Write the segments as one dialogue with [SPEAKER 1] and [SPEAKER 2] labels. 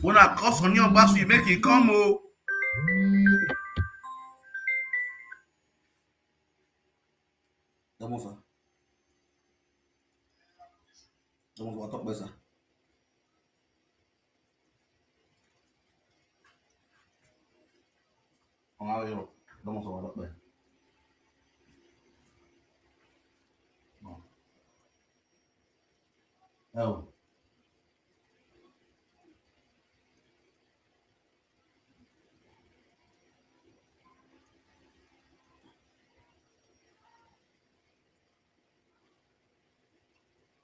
[SPEAKER 1] When I cross on your back, you make it come, oh. Comment ça? Comment ça va top ça? On a eu. Comment ça va top ben? Non. Ah oui.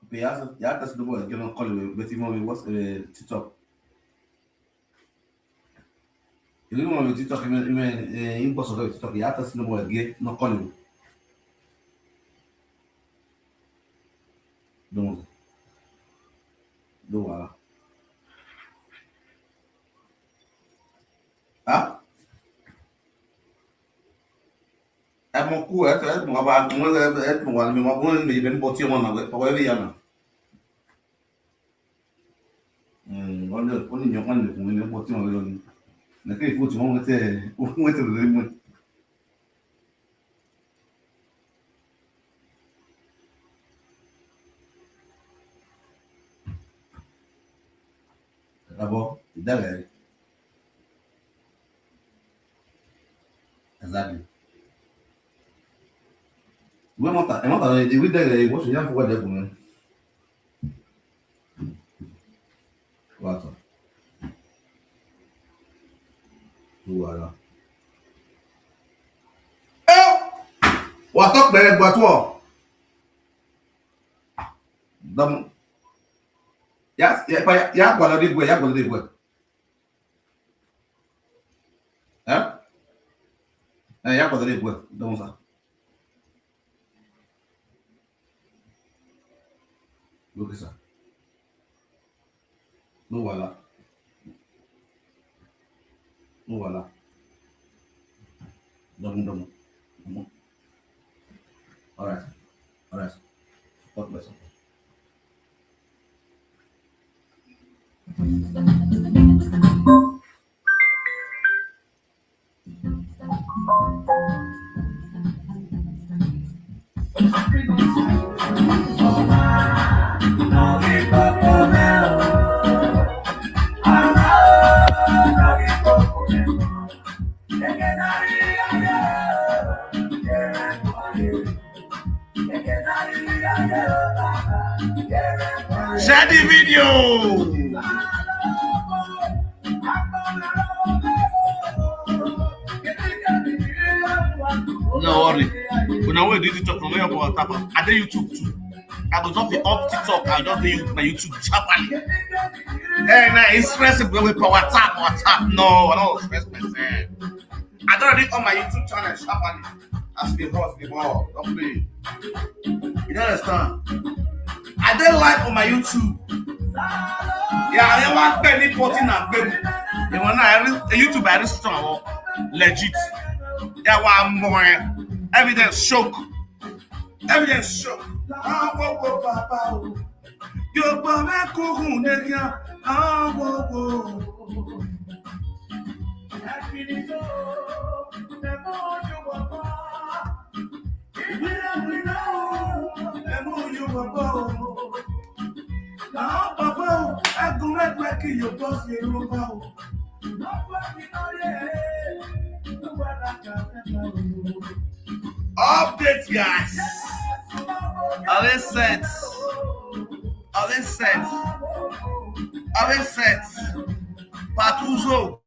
[SPEAKER 1] Puis il y a tas de boys qui ont collé bêtiment avec WhatsApp TikTok. Il y a un TikTok il poste sur TikTok, il y a tas de boys qui ont collé. Donc voilà. Ah? Mon coup, mon va être mon mais moi bon mais ben potir mon na pas ouais yana. On est on ne potir mon na kai faut tu mon était le moi. D'abord, d'aller. Exactly. Gue mau tak, emang kalau di Wida dari gue sudah buat jagungan. Wah, dua lah. Watok dari buat tua. Dam, ya kalau di gue, ya kalau di gue, dam sah. Look at that. No, voilà. No, voilà. Dom. All right. God bless you. Share the video. No worry. When I will do TikTok from where I tap, I do YouTube too. I go just be up TikTok. I just do my YouTube chapali. Hey, now it's stressing with power tap. No, I don't stress myself. I don't read on my YouTube channel chapali. As the boss, don't play. You don't understand? I don't like on my YouTube. Yeah, I don't want penny potting and baby. You want to YouTube I just strong legit. Yeah, one more evidence shock. Ah, wo papa. Yo pa me kuhun negia. Ah, wo. Now, Papa, I go back to your boss in Rubao. Updates, guys. Are they set? Patuzo.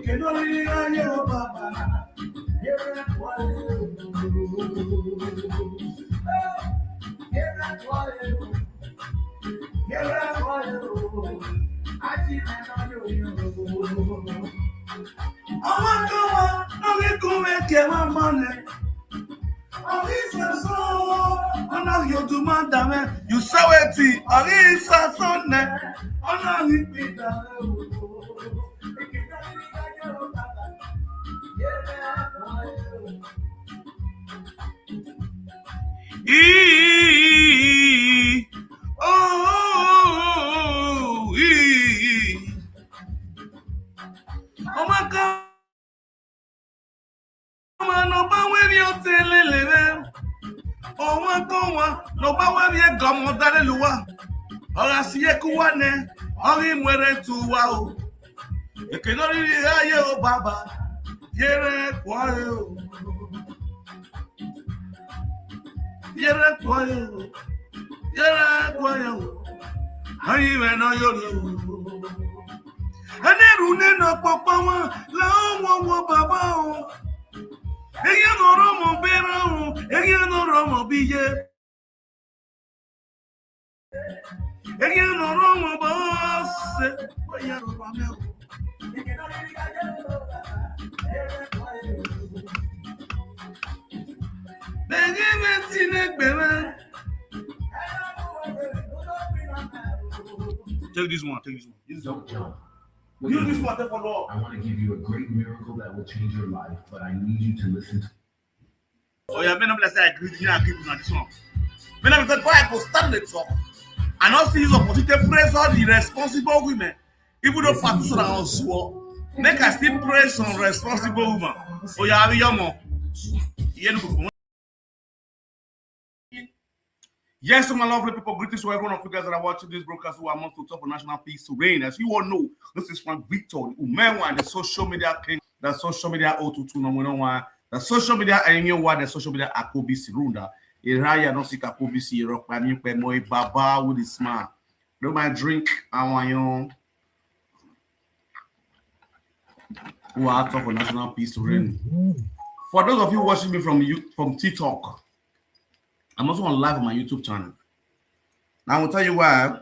[SPEAKER 1] You saw it, Arisa Sonne. Oh my God. No bawa bi gomo dale luwa ora siye kuwane ori mwere tuwa o ekenori aye o baba yere kwae o yere kwae o ayi we no yori o aneru ne no popo won la wo baba o eyan no romo bera o eyan no romo biye eyan no romo boss oya ro wa me o Take this one.
[SPEAKER 2] Don't jump.
[SPEAKER 1] Use this one for law.
[SPEAKER 2] I want to give you a great miracle that will change your life, but I need you to listen to.
[SPEAKER 1] Oh yeah, men say I agree with you on this one. Men I said, why I go start the talk and also use opportunity to praise all the responsible women, even though Fatusu are swore. Make I still praise some responsible women. Oh yeah, I be yomo. Yes, my lovely people, greetings to everyone of you guys that are watching this broadcast who are amongst the top of national peace to reign. As you all know, this is Frank Victor, Umewa, the social media king, the social media O22 no, the social media Enyewa, the social media Akobi Sirunda, Iraya no sika Akobi Sirok, Pampe Moi Baba with his smile. Do my drink, I want you who are top of national peace to reign. For those of you watching me from TikTok, I'm also on live on my YouTube channel. Now I will tell you why.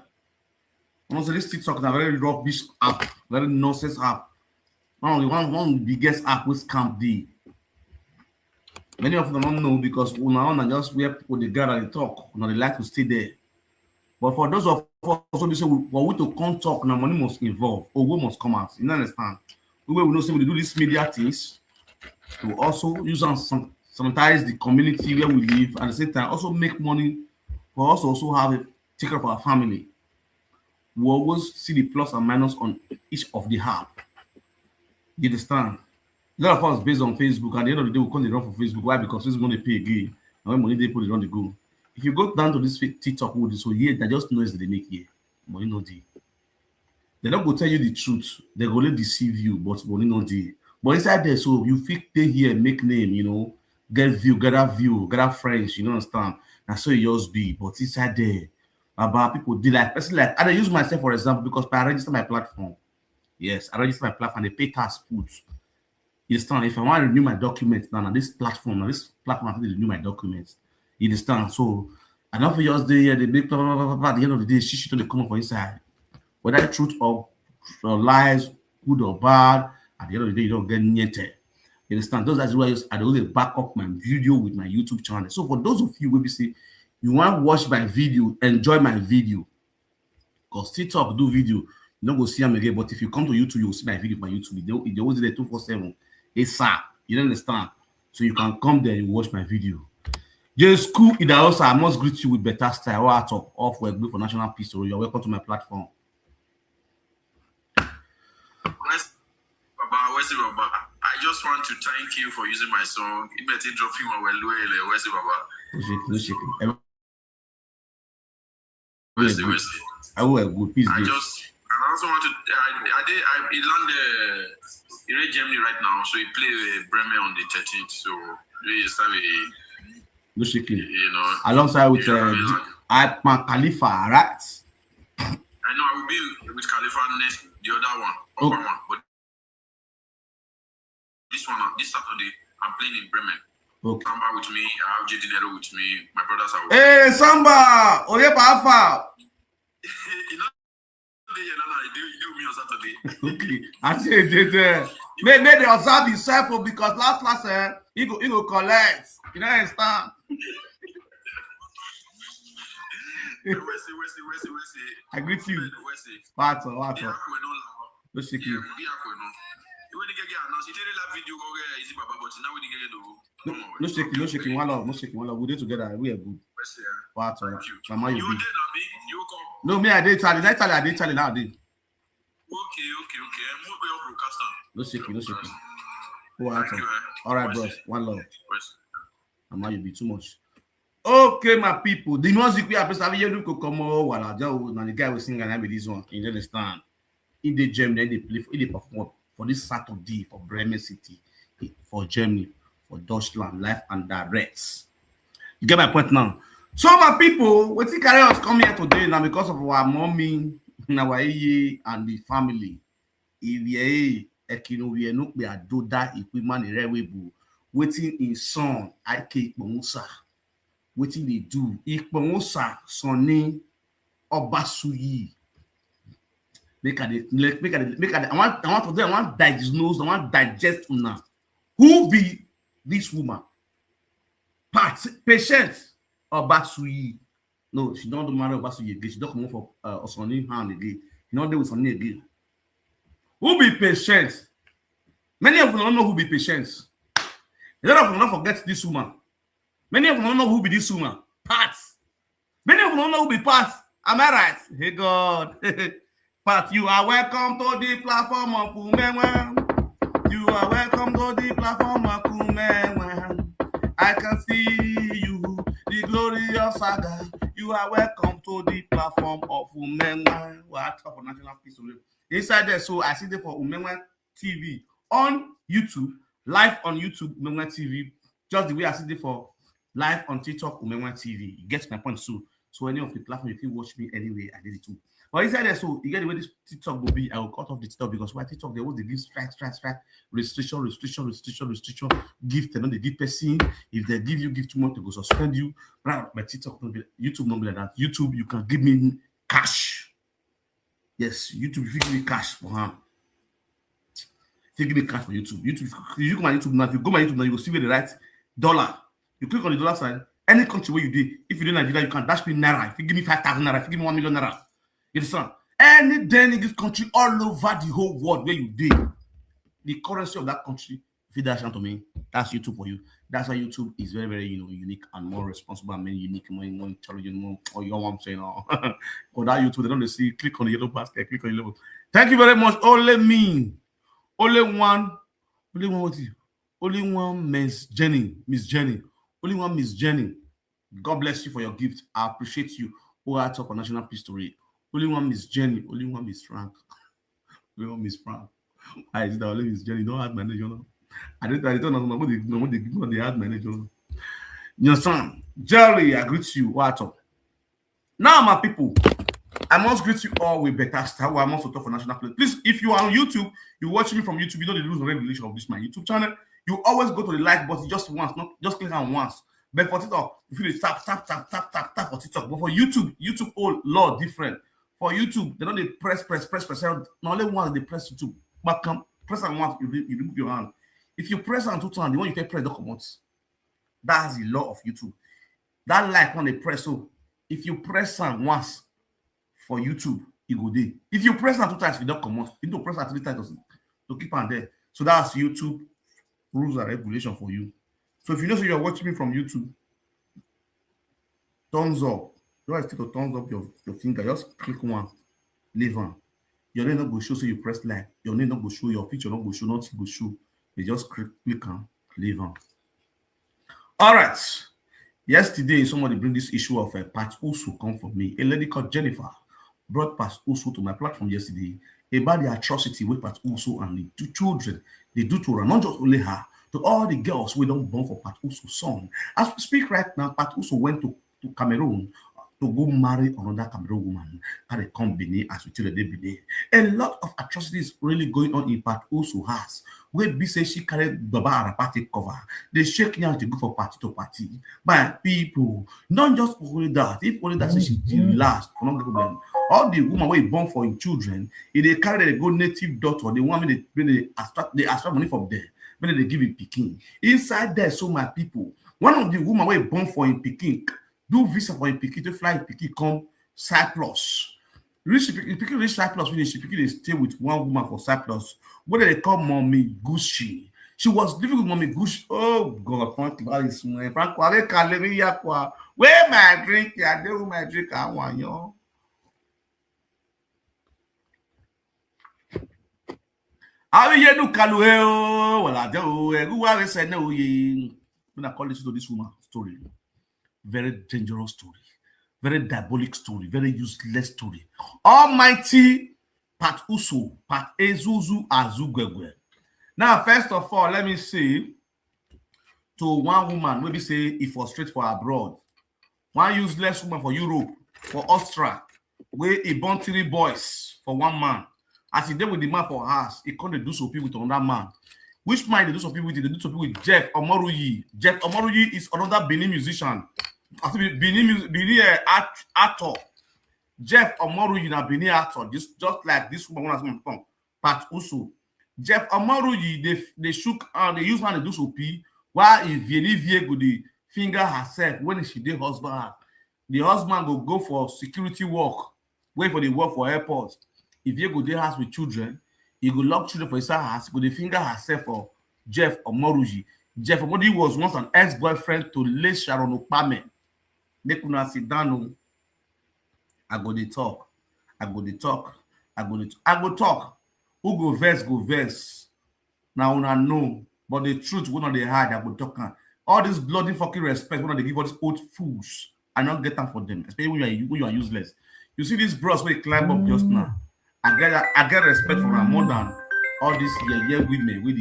[SPEAKER 1] Also, this TikTok is a very rubbish app, very nonsense app. One of the biggest app with Camp D. Many of them don't know because una just where people they gather and talk, they like to stay there. But for those of us who say we to come talk, now money must involve, or we must come out. You understand? We will know we do these media things to also use some. Sometimes the community where we live, at the same time, also make money for us also have a take care of our family. We always see the plus and minus on each of the app. You understand? A lot of us based on Facebook, at the end of the day, we can't run for Facebook. Why? Because Facebook going to pay again. And when money they put it on the go. If you go down to this TikTok with this, so yeah, they just noise that they make here. Money no deal. They don't go tell you the truth. They go to deceive you, but money no deal. But inside there, so you feel they here, make name, get view, get friends, you understand? That's so it yours be. But inside there, about people did like, I don't use myself for example because I register my platform. Yes, I register my platform, they pay tax put. You understand? If I want to renew my documents now, this platform, I have to renew my documents. You understand? So I don't feel just there, they make blah, blah, blah, blah, at the end of the day, shit don't come up for inside. Whether the truth or lies, good or bad, at the end of the day, you don't get anything. You understand? Those are why I always back up my video with my YouTube channel. So for those of you who say you want to watch my video, enjoy my video. Because TikTok do video, you don't go see them again. But if you come to YouTube, you will see my video on YouTube. They always there 247. It's sad. You understand? So you can come there and watch my video. Just cool. Also, I must greet you with better style. Off work for national peace. So you're welcome to my platform.
[SPEAKER 3] I just want to thank you for using my song. It better drop him a well, where's it, Baba?
[SPEAKER 1] No shaking.
[SPEAKER 3] Wesley.
[SPEAKER 1] I will go. Peace.
[SPEAKER 3] I also want to. He landed in Germany right now, so he play Bremen on the 13th. So we start with.
[SPEAKER 1] No shaking. Alongside with Akpan Khalifa, right?
[SPEAKER 3] I know I will be with Khalifa next, the other one, but this Saturday, I'm playing in Bremen.
[SPEAKER 1] Okay.
[SPEAKER 3] Samba with me, I have JD Nero with me, my brothers are with
[SPEAKER 1] Hey, Samba! Oye, Alpha!
[SPEAKER 3] You know, they do me on Saturday.
[SPEAKER 1] Okay. I say they may they observe himself because last he go collect. You know understand? I greet you. What? No shake you. No shaking. One love. We did together. We are good. What? Mama, you be. No, me I did Charlie. That Charlie I did Charlie now.
[SPEAKER 3] Okay.
[SPEAKER 1] No shaking. What? All right, bros. One love. Mama, you be too much. Okay, my people. The music we are playing, you look come over. Now the guy was singing and I be this one. You understand? In the Germany, they play. They perform for this Saturday for Bremen City, for Germany, for Deutschland, live and direct. You get my point now. So my people, we think carry us come here today now because of our mommy, our and the family. We no be adoda equipment rewebu. Waiting in son, I keep Musa. Waiting they do. Ikponwosa Sonny Obasuyi. Make it. I want diagnose. I want digest now. Who be this woman? Patient Obasuyi. No, she don't marry Obasuyi again. She don't come for Sonny hand again. She don't deal with Sonny again. Who be Patient? Many of them don't know who be Patient. A lot of them don't forget this woman. Many of them don't know who be this woman. Pat. Many of them don't know who be Pat. Am I right? Hey God. Pat, you are welcome to the platform of Umewen. You are welcome to the platform of Umewen. I can see you, the glory of Saga. You are welcome to the platform of Umewen. What for National Peace? Inside there, so I see there for Umewen TV on YouTube, live on YouTube, Umewen TV. Just the way I see there for live on TikTok, Umewen TV. You get my point too. So any of the platform you can watch me anyway, I did it too. But inside there, so you get the way this TikTok will be. I will cut off the TikTok because why TikTok they always give strike, restriction, gift, and then they give person. If they give you gift too much, they go suspend you. But my TikTok will be YouTube not be like that. YouTube, you can give me cash. Yes, YouTube, if you give me cash for him. If you give me cash for YouTube, you go my YouTube now. If you go my YouTube now, you will see where the right dollar. You click on the dollar sign. Any country where you did, if you do Nigeria, you can dash me naira. If you give me 5,000 naira, if you give me 1 million naira, you understand? Any day in this country, all over the whole world where you did, the currency of that country, if you dash to me, that's YouTube for you. That's why YouTube is very, very unique and more responsible and more unique, more intelligent, more. Or you know what I'm saying? Or that YouTube, they don't see. Click on the yellow basket. Click on the yellow. Thank you very much. Only me, only one. What is it? Only one Miss Jenny. Only one Miss Jenny. God bless you for your gift. I appreciate you. Who are top on National Peace Story. Only one Miss Jenny. Only one Miss Frank. Only one Miss Frank. I is that only Miss Jenny. Don't add my name, you know. I don't know what they add my name, you know. You understand? Jerry, I greet you. What up? Now, my people, I must greet you all with better style. I must talk for National Peace. Please, if you are on YouTube, you watch me from YouTube, you know the rules and regulations of this my YouTube channel. You always go to the like button just once, not just click on once. But for TikTok, if you tap for TikTok. But for YouTube all law different. For YouTube, they don't they press. Not only once they press YouTube. But come press on once, you remove your hand. If you press on two times, the one you can press don't come out. That's the law of YouTube. That like when they press so. If you press on once for YouTube, it go there. If you press on two times, it don't come out. You don't press on 3 times to keep on there. So that's YouTube rules and regulation for you. So if you know so you're watching me from YouTube, thumbs up. You always take a thumbs up your finger. Just click one, leave on. Your name not go show, so you press like. Your name not go show, your picture not go show, nothing go show. You just click on, leave on. All right. Yesterday, somebody bring this issue of Pat Usu come for me. A lady called Jennifer brought Pat Usu to my platform yesterday about the atrocity with Pat Usu and the 2 children they do to her, not just only her, to all the girls we don't born for Pat Usu's son. As we speak right now, Pat Usu went to Cameroon to go marry another Cameroon woman, and they come Benin as we tell the Benin. A lot of atrocities really going on in part also has. Where B say she carried Baba Arapati cover. They shake hands to go for party to party by people. Not just only that. If only that say she last, no problem. All the woman were born for in children, if they carry they go native daughter, they want me they extract money from there. When they give it Peking. Inside there, so my people, one of the woman were born for in Peking, do visa for in Peking to fly in Peking, come Cyprus. Peking reach Cyprus, when she Peking they stay with one woman for Cyprus, what they call Mommy Gucci. She was living with Mommy Gucci. Oh God, Frank, where my drink? I do my drink. I want you. Awi yenu kalu o wala de o egu wa we say no ye. When I call this to this woman story, very dangerous story, very diabolic story, very useless story. Almighty Pat Uso, Pat Ezuzu Azugwegwe. Now, first of all, let me say to one woman, maybe say it was straight for abroad. One useless woman for Europe, for Austria, where he born 3 boys for one man. As he did with the man for us, he can't do so with another man. Which man they do so with? They do so with Jeff Omoruyi. Jeff Omoruyi is another Benin musician. Benin actor. Jeff Omoruyi na Benin actor. Just like this woman has come. Pat Uso. Jeff Omoruyi, they shook and they use hand to do so while if Vie go the finger herself when she did husband. The husband go for security work, wait for the work for airport. If you go there house with children, he go lock children for his house, go the finger herself for Jeff Omoruyi. Jeff Omoruyi was once an ex-boyfriend to Le Sharon Okpame. They could not sit down. I go talk. Who go verse? Now una know, but the truth will not they hide. I go talk. All this bloody fucking respect when they give all these old fools, I not get them for them, especially when you are useless. You see these bros when they climb up just now. I get respect for them more than all this women with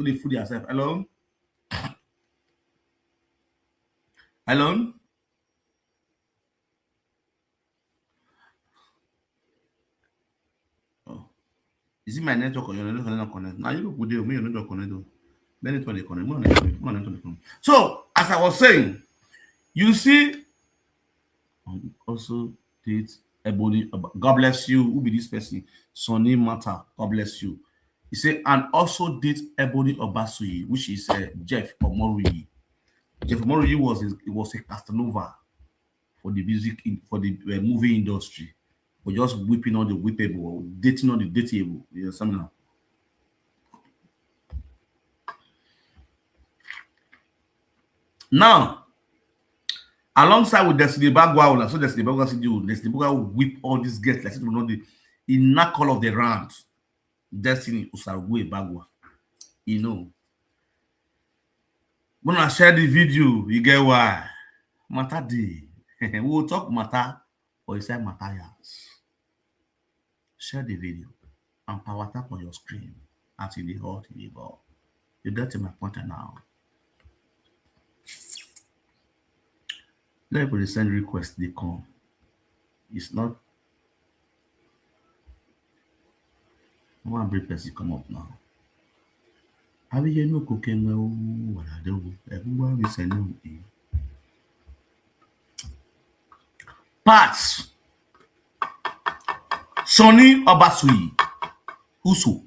[SPEAKER 1] the food yourself. Hello? Hello? Oh. Is it my network or your network not connect? Now you look good there, me your network connect. Then it connect. So as I was saying, you see also did Ebony, God bless you. Who be this person? Sonny Mata, God bless you. He said, and also did Ebony Obasui, which is Jeff Omoruyi. Jeff Omoruyi was a Castanova for the music for the movie industry, but just whipping on the whippable, dating on the dateable. You know something now. Now, alongside with Destiny Bagua, so Destiny Bagua will whip all these guests like you know the in knock all of the round. Destiny Usarugwe Bagua. You know. When I share the video, you get why. Matter day. We will talk matter or you say Matthias. Share the video and power tap on your screen until the hot go. You get to my point now. Let people send requests, they come. It's not. One brief person come up now. Have you no cooking? What I do? Everyone is sending. Parts. Sonny Obasui. Uso.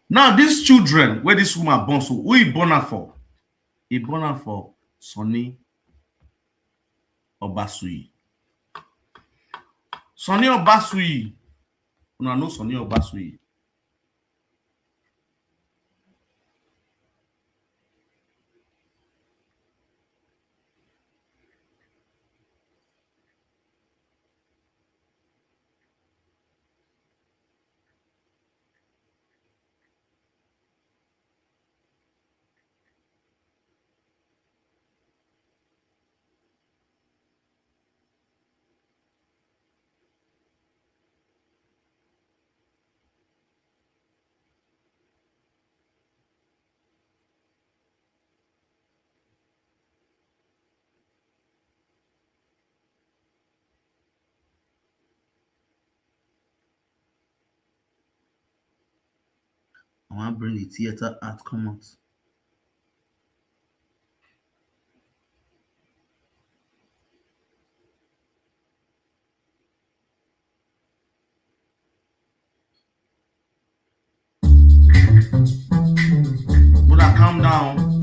[SPEAKER 1] Now, these children, where this woman born, so who he born her for? He born her for Sonny Obasui. Sonny Obasui. No, no, Sonny Obasui. I want to bring the theater art come out. Would I calm down?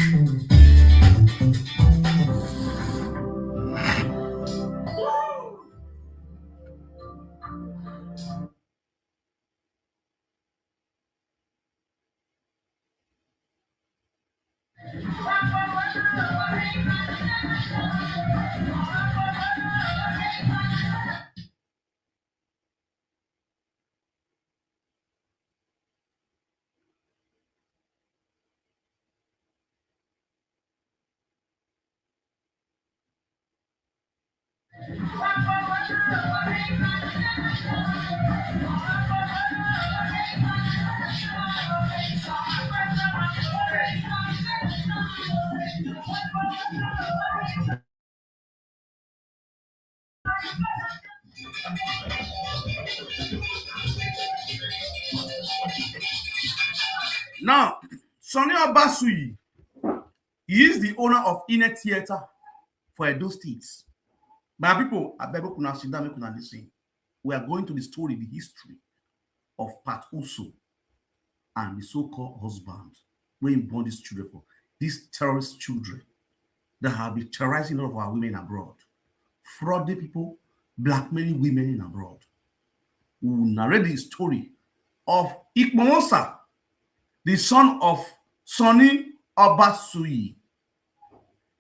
[SPEAKER 1] Now, Sonny Obasui, he is the owner of Inner Theater for Edo State. My people, I beg you, sit down, make listen. We are going to the story, the history of Pat Uso and the so-called husband when he born these children for these terrorist children that have been terrorizing a lot of our women abroad, frauding people, blackmailing women in abroad. We will narrate the story of Ikmomosa, the son of Sonny Obasui,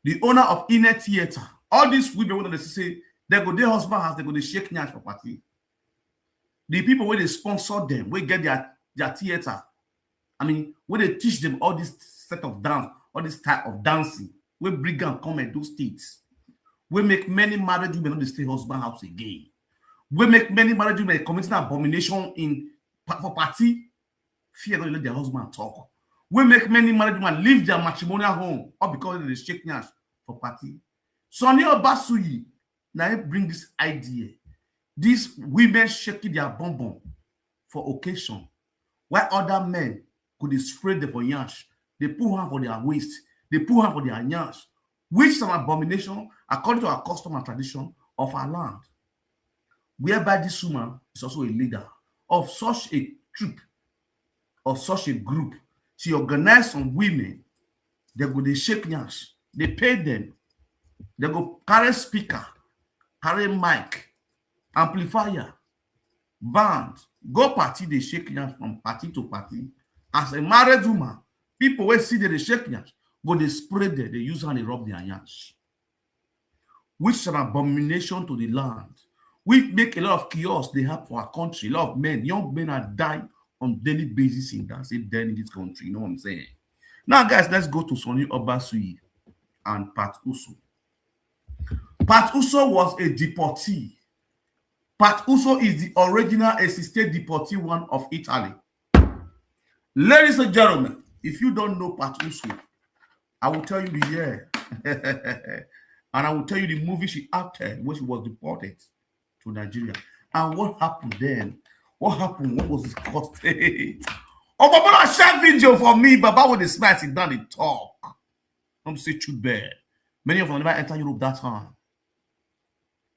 [SPEAKER 1] the owner of Inner Theater. All these women, when they say they go their husband house, they go to shake nyash for party. The people where they sponsor them, where get their theater. I mean, where they teach them all this set of dance, all this type of dancing, where bring and come and do states. We make many married women not stay husband house again. We make many married women committing abomination for party. Fear don't let their husband talk. We make many married women leave their matrimonial home, all because they shake nyash for party. Sonny Obasui now bring this idea. These women shaking their bonbon for occasion, while other men could spray them for nyash. They put hand for their waist, they put hand for their nyash, which is an abomination according to our custom and tradition of our land. Whereby this woman is also a leader of such a troop, of such a group. She organized some women, they go they shake nyash, they pay them, they go carry speaker, carry mic, amplifier, band, go party, they shake nyash from party to party. As a married woman, people will see that they shake nyash, go they spray there, they use and they rub their nyash, which is an abomination to the land. We make a lot of chaos they have for our country. A lot of men, young men are dying on daily basis in that in this country. You know what I'm saying? Now, guys, let's go to Sonny Obasui and Pat Uso. Pat Uso was a deportee. Pat Uso is the original assisted deportee one of Italy. Ladies and gentlemen, if you don't know Pat Uso, I will tell you the year. And I will tell you the movie she acted when she was deported to Nigeria. And what happened then? What happened? What was his cost? Oh, Baba, share video for me. Baba with the smile, sit down and talk. I'm say too bad. Many of them never enter Europe that time.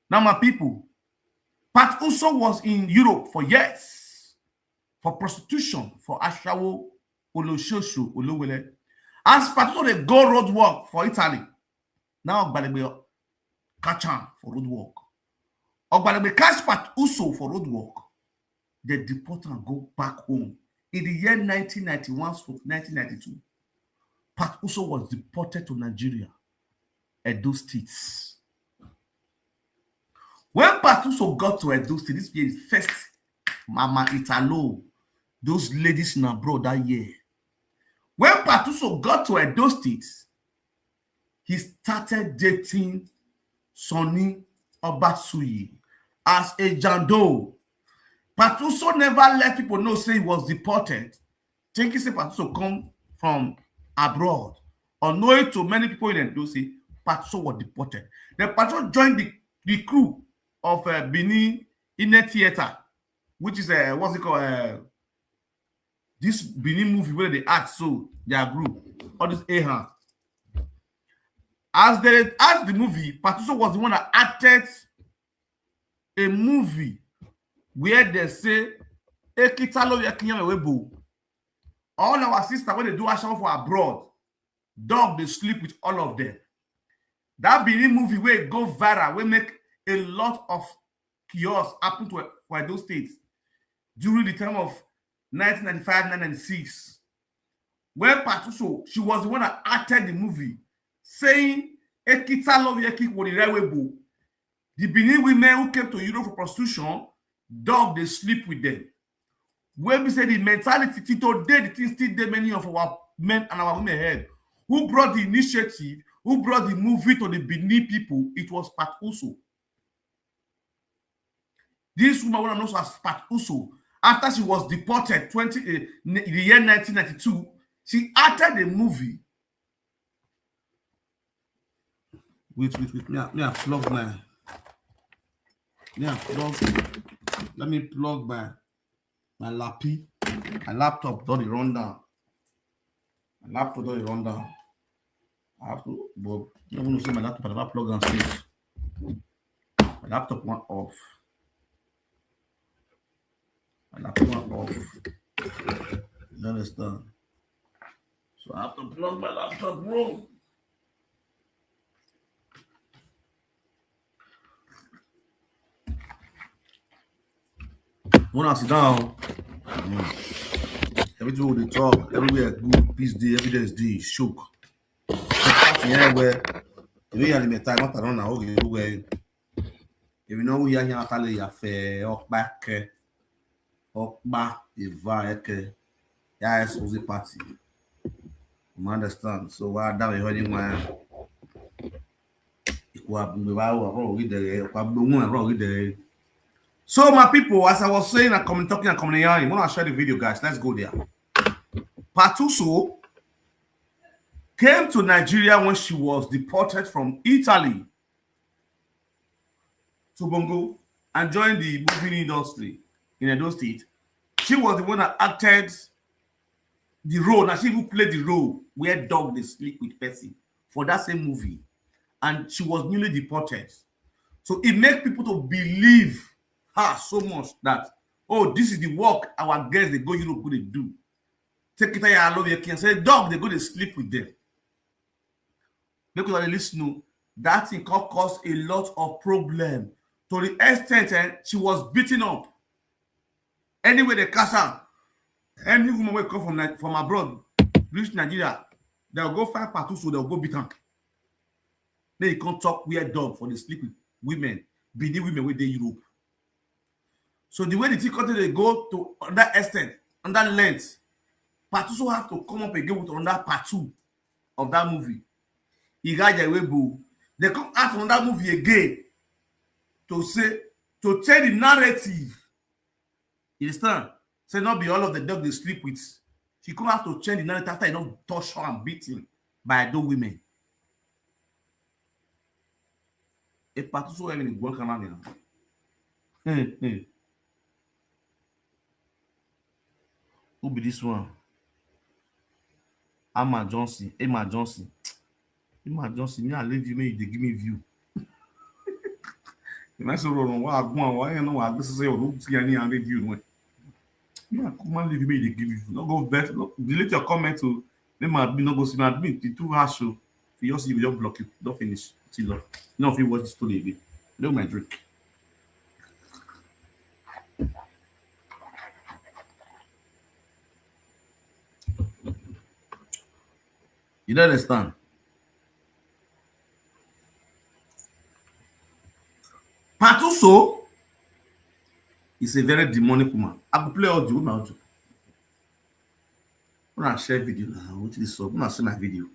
[SPEAKER 1] Now, my people, Pat Uso was in Europe for years for prostitution, for Ashawo, Oloshosho, Olowele. As Pat Uso, they go road work for Italy. Now, Ogbalebe catch him for road work. Ogbalebe catch Pat Uso for road work. They deport and go back home. In the year 1991 to 1992, Pat Uso was deported to Nigeria, Edo State. When Pat Uso got to Edo State, this year is first Mama Italo, those ladies in abroad that year. When Pat Uso got to Edo State, he started dating Sonny Obasui as a jando. Pat Uso never let people know say he was deported. Thinking say Pat Uso come from abroad. Unknowing to many people in Edo say Pat Uso was deported. Then Pat Uso joined the crew of Benin Inner Theater, which is what's it called? this Benin movie where they act so their group, all this Ahan. As the movie, Patuso was the one that acted a movie where they say Ekitalo Yakinyamewebo. All our sisters when they do action for abroad, dog they sleep with all of them. That Benin movie where it go viral, will make a lot of chaos happen to for those states during the time of 1995, 1996. When Patuso, she was the one that acted the movie, saying Ekitalo Yakinyamewebo. The Benin women who came to Europe for prostitution, dog they sleep with them. When we say the mentality today, the things still there many of our men and our women head. Who brought the initiative, who brought the movie to the Benin people, it was Patuso. This woman was known as Patuso. After she was deported the year 1992, she acted a movie. Wait, me I plug my. Let me plug my lappy. My laptop does the rundown. My laptop does the rundown. I have to, but I'm going to see my laptop. I never plug and switch. My laptop went off. My laptop went off. You understand? So I have to plug my laptop, bro. When I sit down, everything they talk, everywhere good, peace day, every day is day, shook. Yeah, where if you are in time, not around now, okay, if you know we are here, I tell you, fair, or back, Eva, yeah, it's the party. You understand? So, what that is heading my. So my people, as I was saying, I'm talking and coming here. I'm gonna share the video, guys. Let's go there. Patuso came to Nigeria when she was deported from Italy to Bongo and joined the movie industry in Edo State. She was the one that acted the role. Now she even played the role where dog they sleep with Percy for that same movie, and she was newly deported. So it makes people to believe her so much that, oh, this is the work our girls they go Europe go they do. Take it I love you can say dog they go to sleep with them. Because at least know that thing can cause a lot of problem to the extent she was beaten up. Anyway, they catch her. Any woman will come from abroad, reach Nigeria, they'll go find Patuso, they'll go beat her. Then you can't talk weird dog for the sleep with women, Benin women with the Europe. So the way the thing they go to under extent, under length, Patuso have to come up again with another part 2 of that movie. They come out from that movie again to change the narrative. You understand? Say not be all of the dog they sleep with. She come out to change the narrative after you don't touch her and beat him by those women. A Patuso having a good canal. Who be this one? Emma Johnson. Me, I leave you, they give me view. The nice one, why you know this is a room to any and review. Yeah, come and leave me, they give you. No go back, delete your comment to them not go see my admit the 2 hours show. If you just see, you just block it, don't finish. Till no, if you watch the story again. No, my drink. You don't understand? Patuso is a very demonic woman. I could play audio with my audio. I'm gonna share video now. What is so? I'm gonna share my video.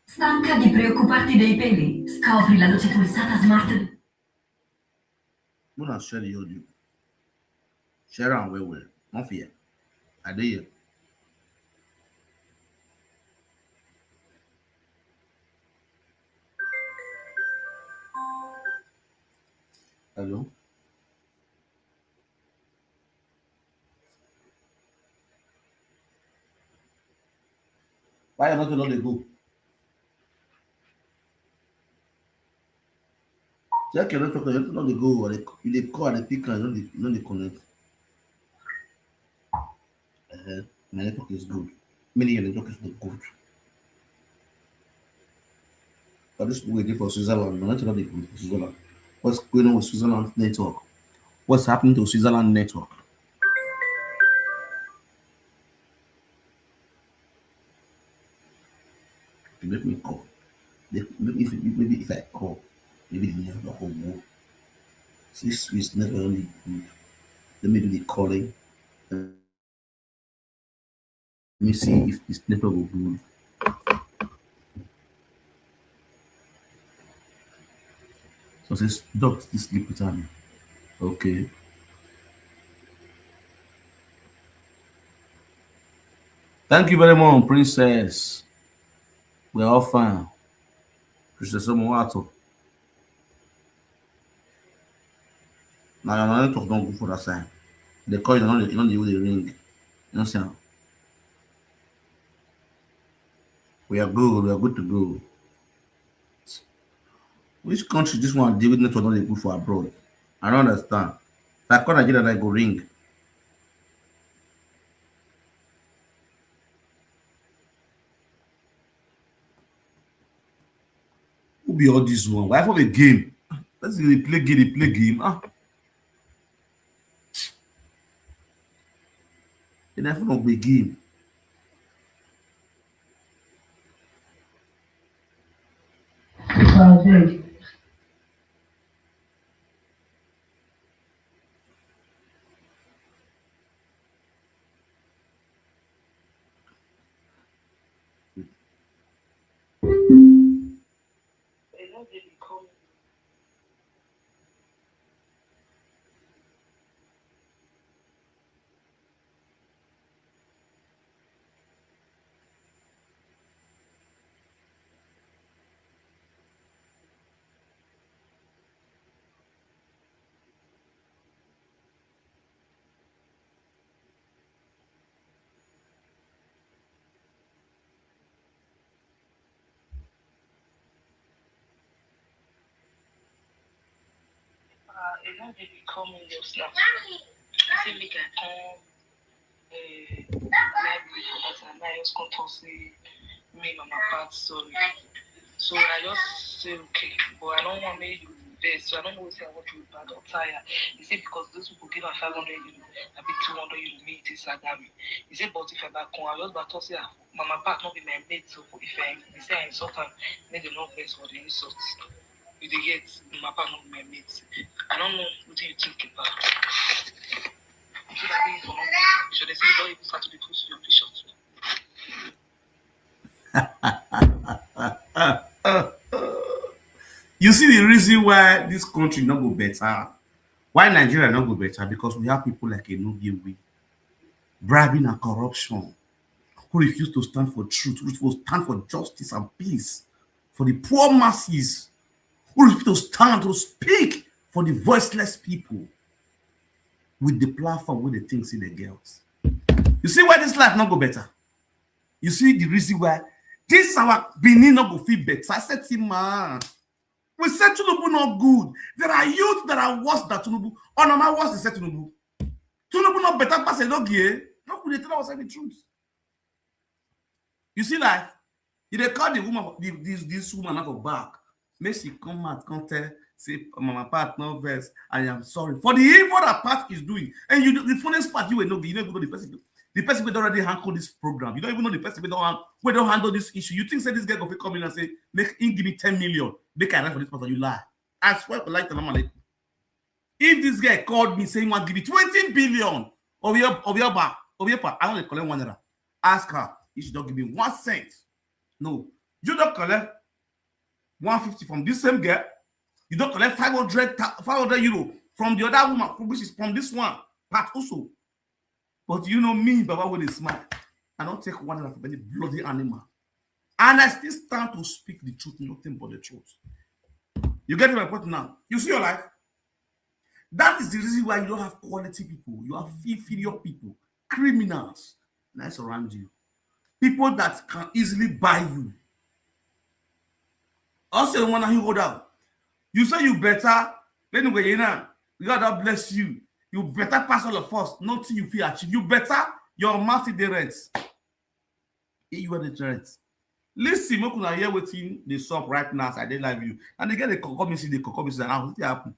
[SPEAKER 4] Stanca di preoccuparti dei peli? Scopri la luce pulsata smart.
[SPEAKER 1] I'm gonna share the audio. Share and well. Not fear. I did. Hello. Why you not know they go? Check your network, you know they go, or they call and they pick and you know they connect. My network is good. Many your network is not good. But this people waiting for Switzerland. My network is good for Switzerland. What's going on with Switzerland network? What's happening to Switzerland network? They make me call. Maybe if I call, maybe the network will move. See, Swiss network only good. Let me do the calling. Let me see if this network will move. So it says, Doc, this sleep with me. Okay. Thank you very much, Princess. We're all fine. Princess Omowato. Now your network don't go for that side. They call you, you know the ring. You know what I'm saying? We are good to go. Which country this one deal with network not good for abroad? I don't understand. If I call Nigeria, I go ring. Who be all this one? Why for a game? Let's see, they play game. Ah. They never not play game.
[SPEAKER 5] They don't really call me just now. Say make I come library for that and I just come to say me mama part sorry. So I just say okay, but I don't want to make you best. So I don't know what I want to be bad or tired. He said because those people give her 500 euro, I be 200 euro me it is Sagami. He said but if I back home, I just back to say mama part not be my mate. So if I say I insult her, make them not best for the insult. You get my partner with my mates. I don't know what do you think about. Should I be for should I say don't even start to be close to your bishop?
[SPEAKER 1] You see the reason why this country not go better, why Nigeria not go better, because we have people like Enugu, bribing and corruption, who refuse to stand for truth, who refuse to stand for justice and peace for the poor masses, who refuse to stand to speak for the voiceless people with the platform where they think see the girls. You see why this life not go better? You see the reason why this our Benin not go feel better. I said to man, we said Tinubu not good. There are youth that are worse than Tinubu. Oh no, my worse they said Tinubu. Tinubu not better pass Enogie. How could they tell us the truth? You see life? If they call the woman, this woman out of back, make she come out, come tell, say, mama part no verse, I am sorry for the evil that part is doing. And you, the funniest part, you will know, you don't even know the person. The person will already handle this program. You don't even know the person will don't handle this issue. You think say this guy go come in and say, make him give me 10 million, make I write for this person. You lie. I swear for like the normal. If this guy called me saying want give me 20 billion of your back, I want to collect 1 naira. Ask her if she don't give me 1 cent. No, you don't collect 150 from this same girl. You don't collect 500 euro from the other woman, which is from this one part also. But you know me, Baba, when they smart, I don't take 1 naira from any bloody animal. And I still stand to speak the truth, nothing but the truth. You get my point now? You see your life? That is the reason why you don't have quality people. You have inferior people, criminals nice around you, people that can easily buy you. Also, the one that you hold out. You say you better. Anyway, you know, God that bless you. You better pass all of us. Nothing you feel achieve. You better your mouth is the rent. You are the rent. Listen, make una hear wetin dey sup right now as I dey live you. And they get the come see the come see now wetin happen.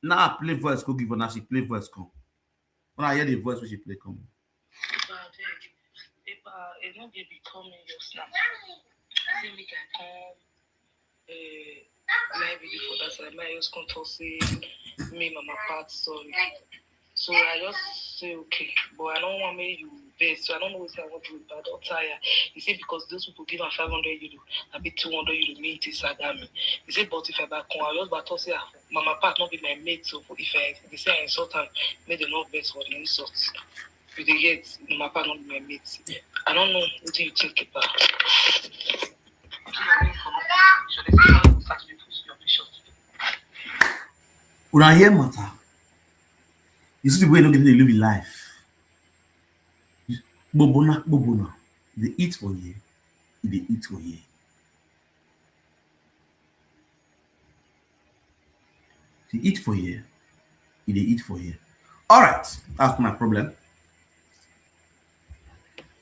[SPEAKER 1] Now I play voice go give her. She play voice come. When I hear the voice when she play come.
[SPEAKER 5] It's not going to become your snap. See me can come live before that time. I just come to say me mama part sorry. So I just say okay, but I don't want me you best. So I don't know what I want to do, but I don't tire. He said because those people give her 500 euro, I be 200 euro me it is me. He said but if I back on, I just but to say mama part not be my mate. So if they say I insult her, make them not best for the insult. If they get mama part not be my mate. I don't know what do you think about.
[SPEAKER 1] When I hear matter, you see the way they don't live in life. Bobona, they eat for you, they eat for you. They eat for you, they eat for you. All right, that's my problem.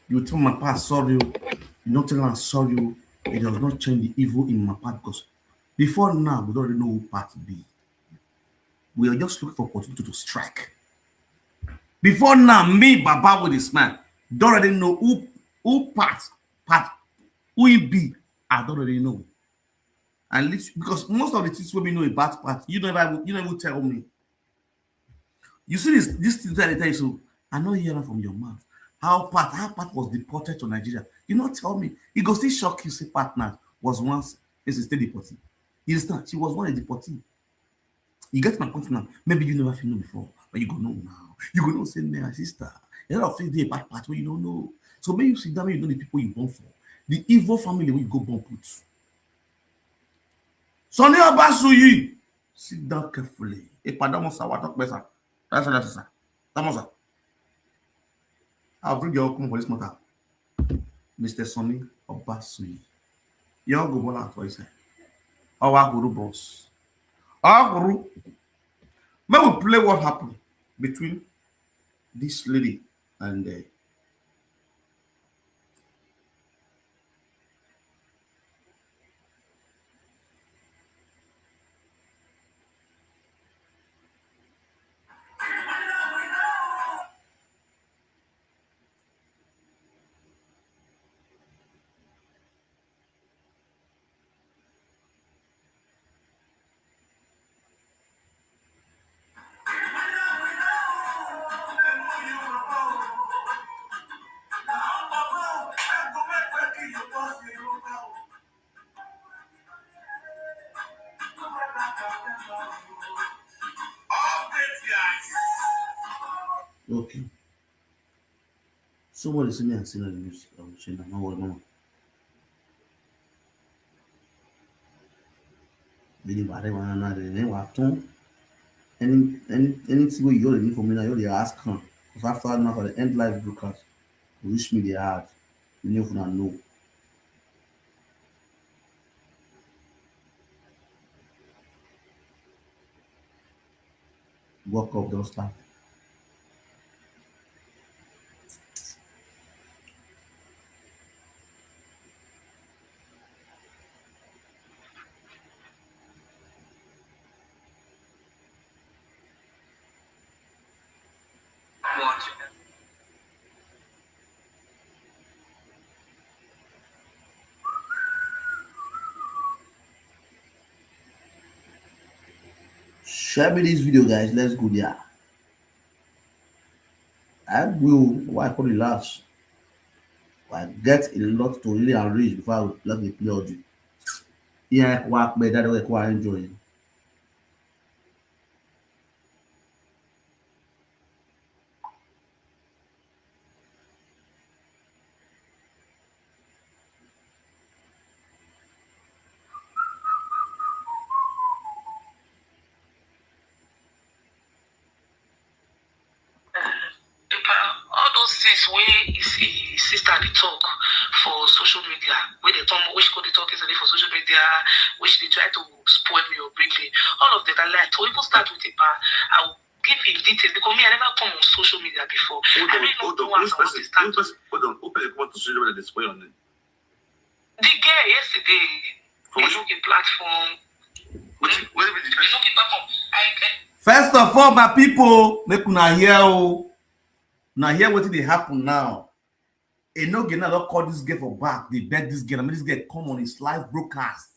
[SPEAKER 1] You tell my past sorry, you don't tell her sorry. It does not change the evil in my part because before now we don't really know who part B. We are just looking for opportunity to strike. Before now, me, Baba with this man, don't already know who part, who he be. I don't already know. And because most of the things we know about part, you never tell me. You see this thing that I tell you, so I know hearing from your mouth. How part was deported to Nigeria. You not tell me. It goes still shock you, say partner was once is still deported. You understand? She was one deportee. You get my point now. Maybe you never feel know before, but you go know now. You go know say my sister. A lot of things dey bad part where you don't know. So maybe you sit down, you know the people you born for, the evil family where you go born put. Sonny Obasuyi, sit down carefully. A padamosa, what talk better. That's what that's Damosa. I'll bring your come for this matter. Mr. Sonny Obasuyi. You're go born out for his head. Our guru boss. Our guru. May we play what happened between this lady and okay. Somebody send me and send the news. I will send them. No. Really bad. They want to anything where you already need from me now, you already ask her. Because after now for the end life broadcast, wish me the hard. You know. Walk up, don't start. Share me this video, guys. Let's go there. I will. Why I call it last? I get a lot to really enrich before I would let me play audio. Yeah, work better than I enjoy.
[SPEAKER 5] is where his sister they talk for social media. Where they talk, which could they talk yesterday for social media, which they try to spoil me or break me. All of that I like. So even start with a bar. I will give him details because me I never come on social media before.
[SPEAKER 3] Hold on. Which person? Hold on. Open the comment to social media display on it.
[SPEAKER 5] The girl yesterday. They look a platform.
[SPEAKER 1] First of all, my people, make una hear o. Now hear what they happen now. A no get not call this girl for back. They beg this girl. I mean, this girl come on his live broadcast.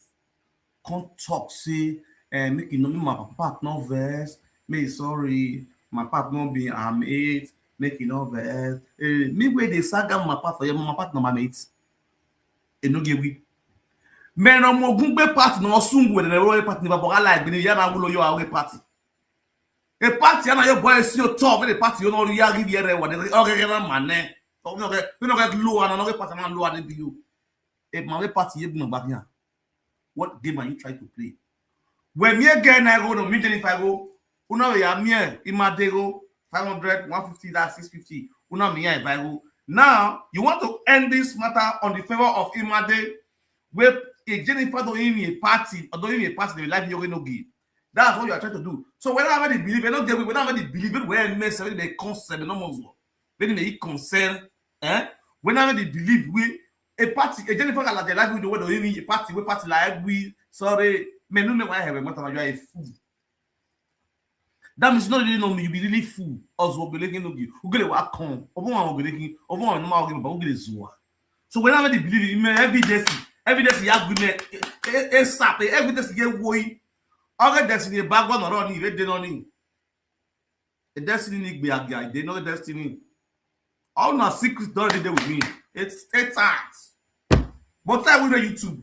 [SPEAKER 1] Come talk, say, make you know me my papa no verse. Me sorry, my papa no be I'm 8. Make you know verse. Me where they saga my papa for your my papa no my mates. A no get we. Men no mo gungbe party no sungu we the royal party never boga like be ya na gulo yo away party. A party na your boy see your top the party you know you give here what the okay na man. You know get low and another party na low than you. A my party you no back here. What game are you trying to play? When me again I go no meet if I go una ya me imadego 500 150 that 650 una me if I go. Now you want to end this matter on the favor of Imade where a Jennifer don't give me a party or don't give me a party in life you're going to give. That's what you are trying to do. So whenever they believe, whenever they believe it, where mess they concern the normal one. When they concern, whenever they believe we a party, a Jennifer like the life we do what do a party, we party like we sorry, men no me why have a matter you are a fool. That means not really know me, you be really fool. Also believing no give. Who get what come? Over no give about who so whenever they believe in evidence you agreement evidence get way other destiny background or on they don't need the destiny be a guy they know the destiny all my secrets don't dey with me it's times but I will on YouTube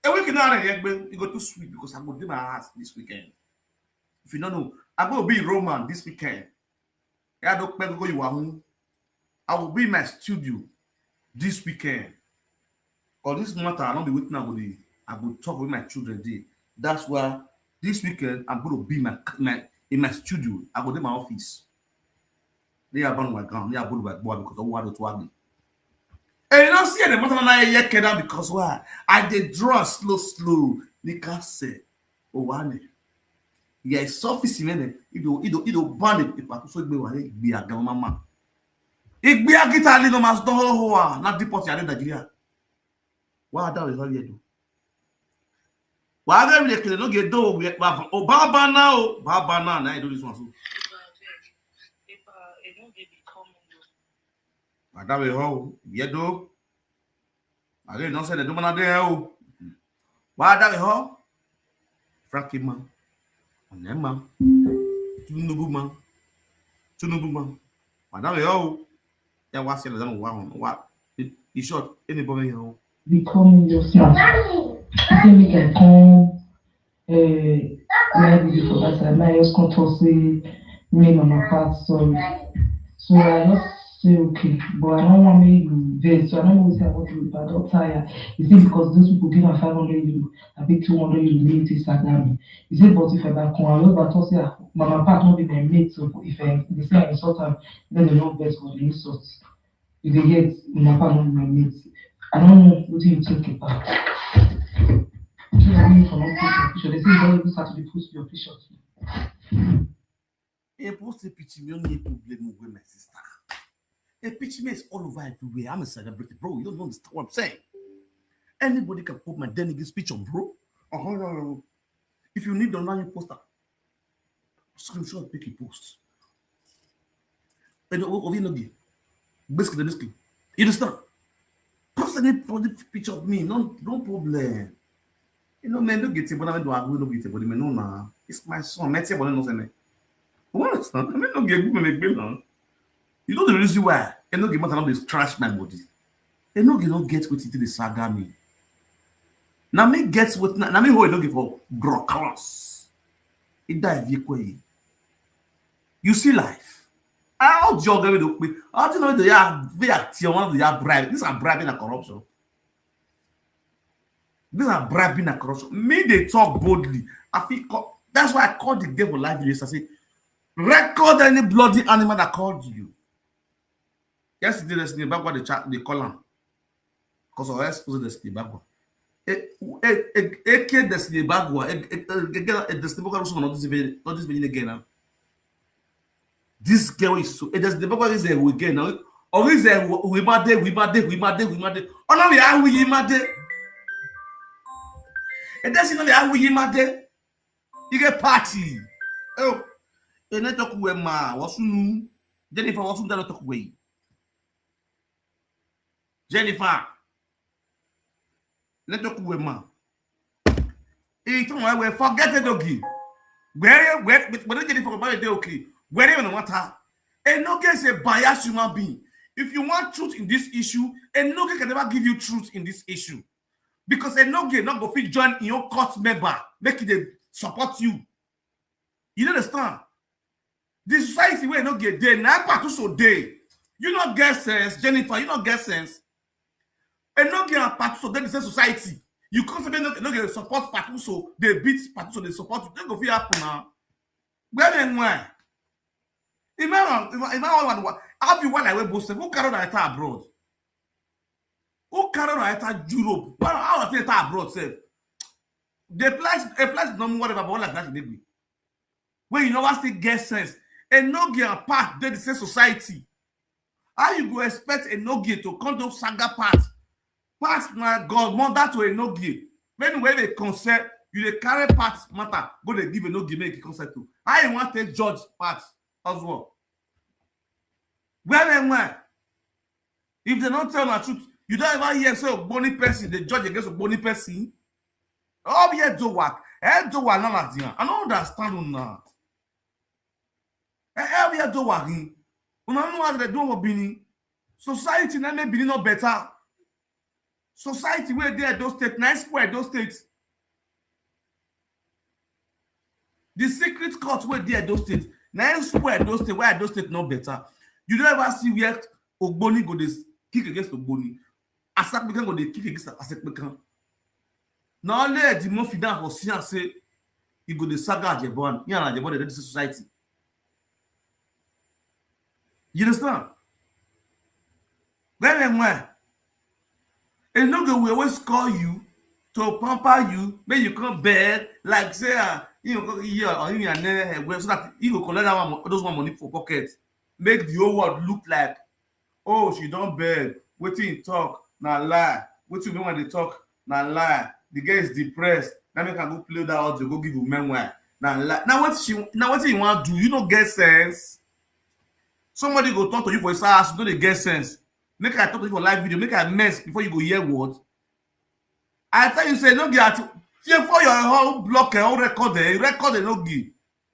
[SPEAKER 1] a week now you go too sweet because I go do my ass this weekend if you don't know I'm going to be in Roman this weekend I don't go you are home I will be in my studio this weekend. Or this matter, I'll not be waiting. I will talk with my children. That's why this weekend I'm going to be in my studio. I go to my office. They are burning my ground. They are going to my boy because of what to me. And you don't see the matter now because why? I did draw slow. Nika say, oh one. Yeah, it's office man. It ban it. If so be a mama. It be a guitar no mas do ho na deport ya Nigeria. Why that is all you do? Why they really no get do we Baba now na I do this one so. That way how you do? I don't say the do na there o. Why that way how? Frankie man. Onema. Tunubu man. Why that way how? Yeah, what's the other one? What? It's short. Anybody here?
[SPEAKER 6] Becoming yourself. I think we can come. Maybe before that, I just come to say me on my part. So I just say okay, but I don't want me to vex. So I don't know what to do, but I don't tire. You see, because those people give a 500 euro, I pay 200 euro late Instagram. You see, but if I back on, I know but also say my part not be my mate. So if they say I insult them, then they don't vex for the insult. If they get my part not be my mate. I don't know what you think about. They say you don't start to post your pictures.
[SPEAKER 1] A post a picture me only problem with my sister. A picture me is all over everywhere. I'm a celebrity, bro. You don't understand what I'm saying. Anybody can put my Denig's picture, bro. If you need online poster, screenshot, pick a post. And basically, you understand? Post any picture of me, no problem. You know, man, don't get it, but I don't get it, but no, it's my son. Let's say, but no, say, what understand? I mean, don't get me, you know the reason why? And no get matter this trash my body. And no get what it the saga me. Now me gets what now me hold looking for brocos. It die vehicle. You see life. How do you go with how do you know they are one of the bribe? These are bribing and corruption. These are bribing and corruption. Me they talk boldly. I feel that's why I called the devil live yesterday. I say, record any bloody animal that called you. Yesterday, Destiny Bagua, the chat, they call him. Because I expose Destiny Bagua. AK Destiny Bagua, Destiny Bagua, not this video again now. This girl is so. Destiny Bagua is a weekend now. Or is a we made. Oh, no, we are we made. And that's not the how we made. You get party. Oh, and I talk with ma. What's new? Jennifer, what's new? Talk with Jennifer. Let's talk with ma. It's on we forget the doggy. Where Jennifer about it, okay. Wherever no matter. And no guy is a biased human being. If you want truth in this issue, and no guy can never give you truth in this issue. Because a no guy not go fit join in your court member, make it support you. You understand? The society where no get there, now part also day. You not get sense, Jennifer, you not get sense. And no get a part so then the society. You can't say no get support part so they beat part so they support you. Don't go fit happen now. Where then where? Imagine how you want like we both who carry that abroad? Who carry that Europe? How I think abroad self? The place no more whatever but like that baby. When you know what still get sense and no get a part they the same society. How you go expect a no get to come to saga part? Pass my God, mother to a no get. When they consent, you the carry part matter, go they give a no get make a consent to. How you want to take judge part as well? Where and where? If they don't tell the truth, you don't ever hear say a bony person, they judge against a bony person. Oh, yeah, do work. Eh, do work, not like I don't understand now. Eh, yeah, do work. You know what they do for Bini? Society, na Bini no better. Society where they are those states, nice square those states. The secret court where they are those states, nice square those states, where those states no better. You don't ever see where Ogboni go this kick against Ogboni. Asakbekan go dey kick against Asakbekan. Now let the more fidant for see and say he go the saga Ajebon. Here and Ajebon the society. You understand? Where? And no go we always call you to pamper you, make you come bed like say you know go here or you so that you go collect that one, those one money for pocket. Make the whole world look like, oh, she don't beg. Wetin talk, na lie. Wetin you when they talk, na lie. The girl is depressed. Now make can go play that audio, go give you memoir. Now lie. Now what you want to do? You don't get sense. Somebody go talk to you for his house, you don't get sense. Make I talk to you for live video, make I mess before you go hear what. I tell you, say no get fear for your whole block and whole record there. Record the no give.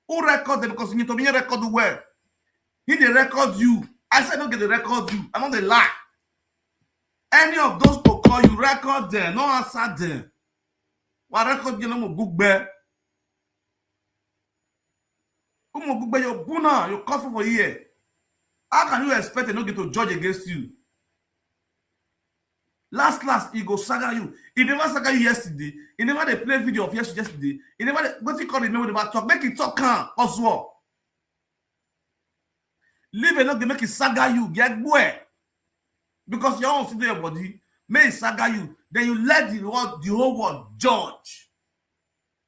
[SPEAKER 1] Who record them because you need to be record well. He dey record you. I said don't get the record you. I'm not the lie. Any of those to call you, record them, no answer them. What record you no mo book bear? Who mo book bear your buna, your coffee for here? How can you expect a no get to judge against you? Last, he go saga you. He never saga you yesterday. He never they play video of yesterday. He never what he call it never talk. Make it talk can as well. Leave a not make it saga you, get boy. Because you don't see your body, may it saga you. Then you let the whole world judge.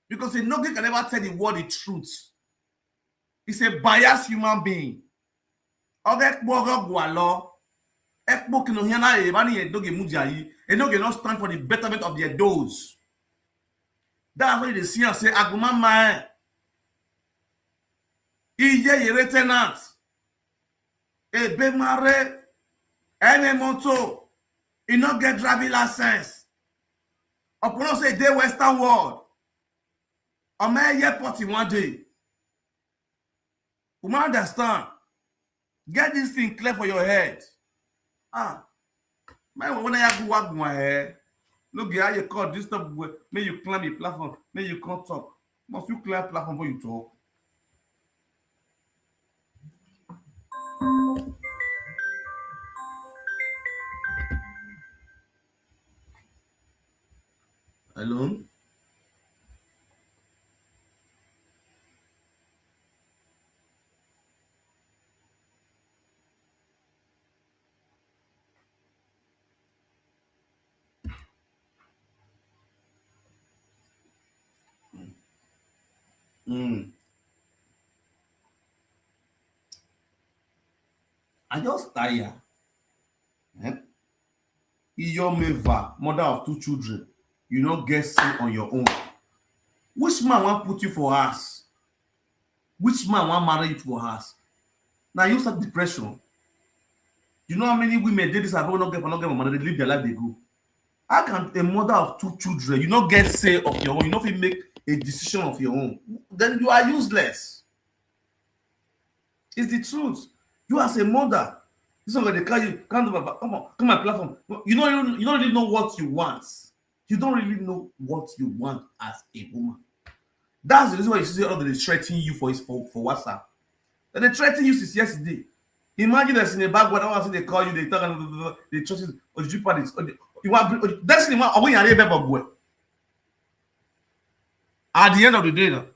[SPEAKER 1] Because a nobody can never tell the world the truth. It's a biased human being. Okay, Ekpo kino hiana ebani edoge mujayi, enoge not stand for the betterment of their doors. That's why they see and say, Aguma mae. Iye yere tenant. Ebe mare. Eme moto. He not get driving license. Upon say they Western world. A man airport in one day. You understand? Get this thing clear for your head. Man, when I go walk my hair, look how you call this stuff. May you climb a platform, may you can't talk. Must you clear platform before you talk? Hello? I just tire. Eh? Iyomeva, mother of 2 children, you not get say on your own. Which man want put you for us? Which man want marry you for us? Now you start depression. You know how many women did this and not get money, they live their life, they go. How can a mother of 2 children, you not get say of your own, you not make a decision of your own? Then you are useless. It's the truth. You as a mother, this is what they call you. Come on my platform. You don't really know what you want. You don't really know what you want as a woman. That's the reason why you see all they threatening you for WhatsApp. And they threaten you since yesterday. Imagine there's in a backward, I want to say they call you, they talk, they trust you, or you parties. You want that's the one. When you are able at the end of the day, now.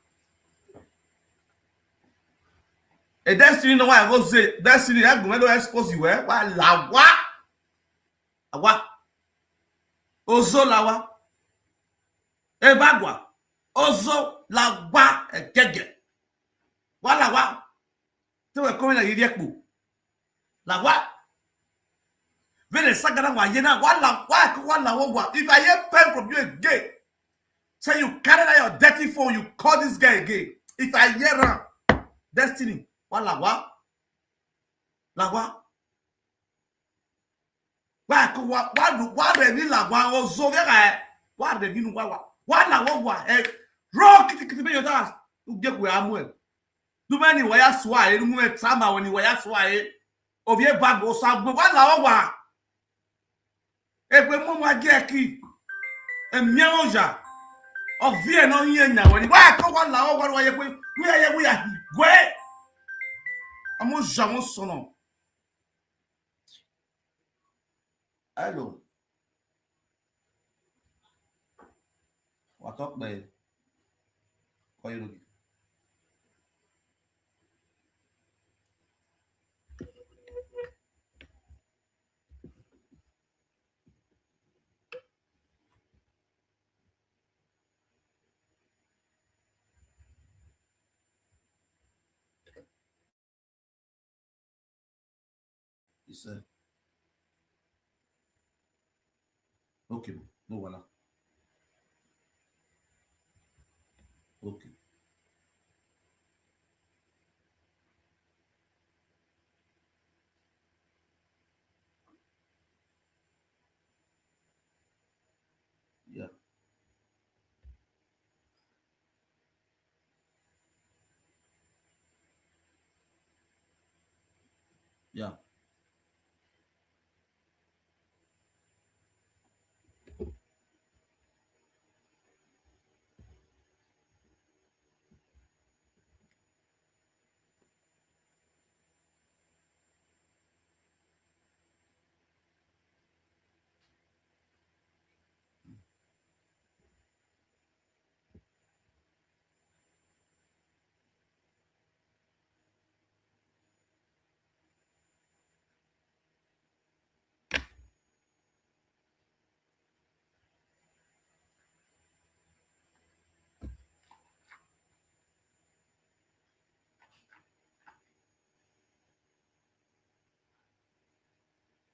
[SPEAKER 1] A destiny, no why I go say destiny. I go to expose you. Why lawa? Awa. Ozo lawa. Ebagwa. Ozo lawa. Egege. Wa lawa. Te we komi na yiri ekpo. Lawa. Vele sagana wa yena. Wa lawa. If I hear pen from you again, say you carry out your dirty phone, you call this guy again. If I hear him, destiny. Wa lawa. Lawa. Why they need la wa ozo vega? Why they need wa la wa rock kiti be your dance. You get we amwe. Do many wa ya swa e mu etama when wa ya swa e. Ovie bag o sa gbo wa la wa. E pe mo ma je ki. E mia oja. Ovie no yin nya when wa ko wa la wa ye pe. We ya gwe. Amo jamo sono. Hello. What up, man? Call you. He said, okay, no wala. Okay. Yeah. Yeah.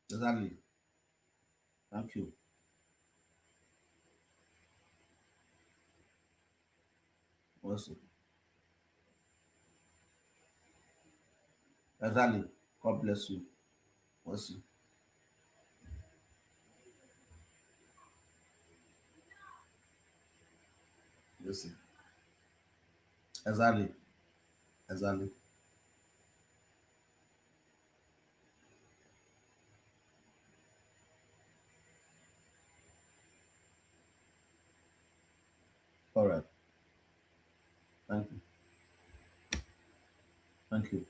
[SPEAKER 1] Exactly. Thank you. What's it? Exactly. God bless you. What's it? Listen. Exactly. Exactly. All right. Thank you. Thank you.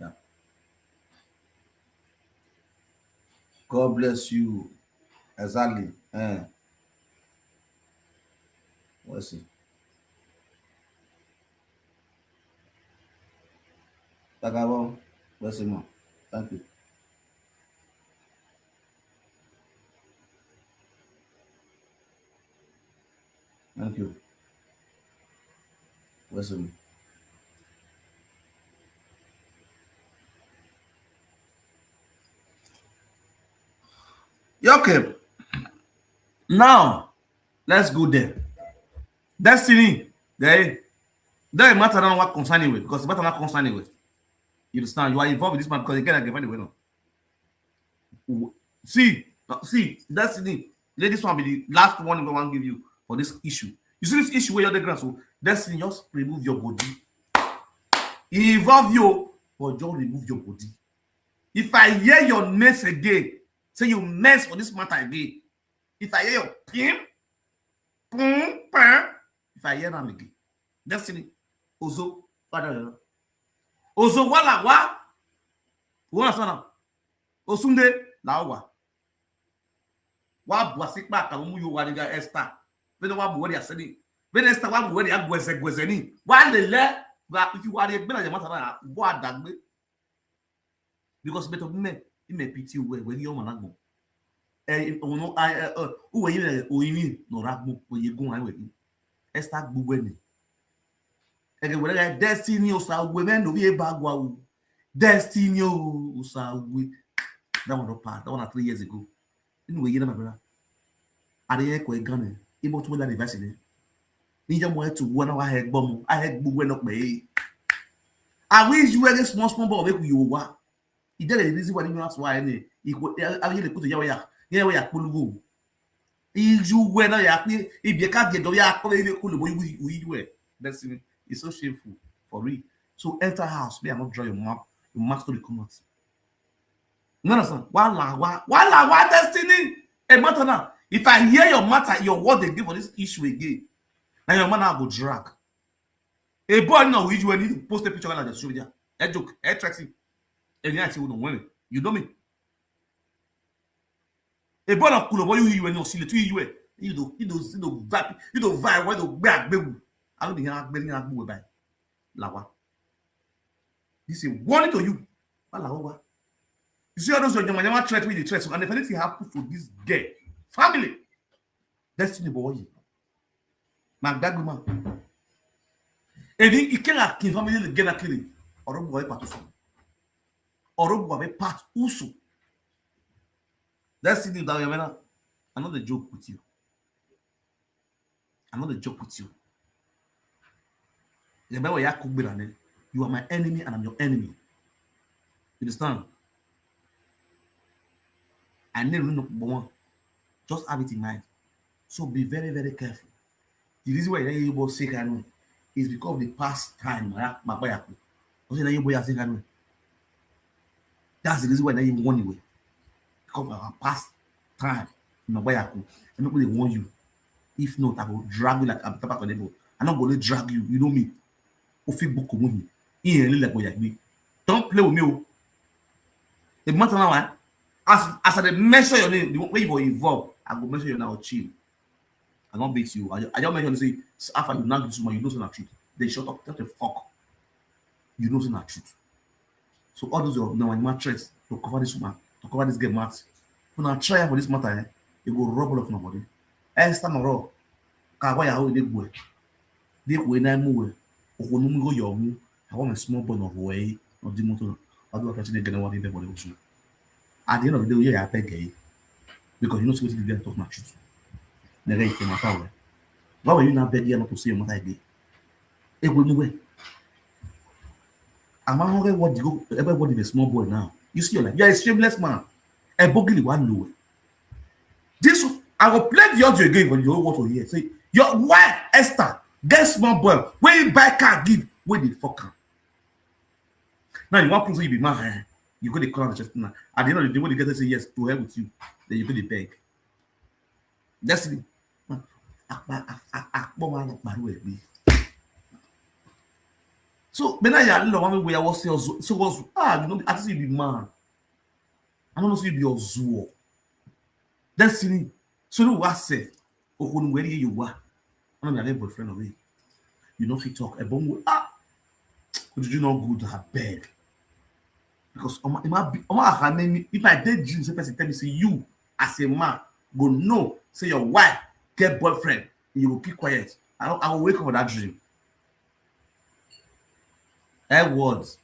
[SPEAKER 1] Yeah. God bless you. Exactly. What's it? Tagawo. What's it, man? Thank you. Thank you. person. Okay. Now, let's go there. Destiny, there matter not what concerning with, because matter not concerning with. You understand? You are involved in this man because you can't get anywhere now. See, Destiny, let this one be the last one I want to give you for this issue. You see this issue where you're the grass, so Destiny, just remove your body. Involve you, but just remove your body. If I hear your mess again, say you mess for this matter again. If I hear your pim, pum, pam, if I hear them again, Destiny, Ozo, Ozo, wala wa, wala sana, Osunde, la wa. Wa bwasik ba kamu yo wa diga Esther. Bene wa bu we dia sedi. Bene Esther wa bu we dia gweze ni. Wa lele, ba if you wa dey bena jama sana, bo adagbe. Because better me, he may pity when you're management. No, who you oini no ragbo when you go away. Esther Buweni. And when I destiny or sa women no be a bagwa. Destiny or sa we. That one not part. That one 3 years ago. Anyway, you know my brother. Are they quite gunning? Able to win that university. Need more to one hour head bomb. I had Buwen up me. I wish you were a small ball make you what. He did a reason why you ask why any. He could put the Yawaya. Yeah, Pulu. You when I if you can't get the Yak, we were. That's it. It's so shameful for me. So enter house, may I not draw your map, you must to the comments. No, understand? Why Destiny? A matter now. If I hear your matter, your word they give for this issue again, now your man will go drag. A boy now, we usually need to post a picture like the show media. A joke, a traxy. And I say, you know me. A boy of Kulo, you when you see the 2 you don't vibe where the back baby. I don't think I'm building a boy by Lawa. This is warning to you. You see, all those young man threat with the threat, and if anything happens to this girl, family, Destiny boy. My dad, man. And he can't kill family to get a killing. Or boy, or part usu. That's the Diana. I'm not a joke with you. I'm not a joke with you. You are my enemy and I'm your enemy. You understand? I never know. Just have it in mind. So be very, very careful. The reason why you both say I know is because of the past time. That's the reason why you want away. Because of our past time. And nobody want you. If not, I will drag you like I'm tabac on the boat. I'm not going to drag you. You know me. Don't play with me. The matter now, as I measure your name, the way you will evolve, I will measure you now chill. I don't beat you. I don't mention say after you now this woman, you know it's not truth. They shut up, tell the fuck. You know it's not truth. So all those are now my threats to cover this woman, to cover this game mat. When I try for this matter, you go rubble off nobody. Stand raw. Kawaya how they work. They when I move. Go your move. I want a small bone of way of the motor. I do actually get what in the body. At the end of the day, I beg because you know what you talk my truth. The right thing my power. Why were you not begging not to see what I did? It will move. I'm not what you go everybody the small boy now. You see, you're a shameless man. A bogey one no way. This I will play the audio again when you want to hear. Say your wife Esther, get small boy. When you buy car, give where the fuck am. Now you want proof you be mad. You go to call the chest now. At the end of the day, when you get to say yes to help with you, then you go to beg. That's it. So when I love me, I was so was you know I see you be man. I don't know if you be your zoo. That's it. So you what say? Oh, where you are? I'm not a boyfriend of it. You know if you talk a bomb could you not go to her bed? Because if I did dream, say person tell me say you as a man go no say your wife get boyfriend and you will keep quiet. I will wake up for that dream. Edwards.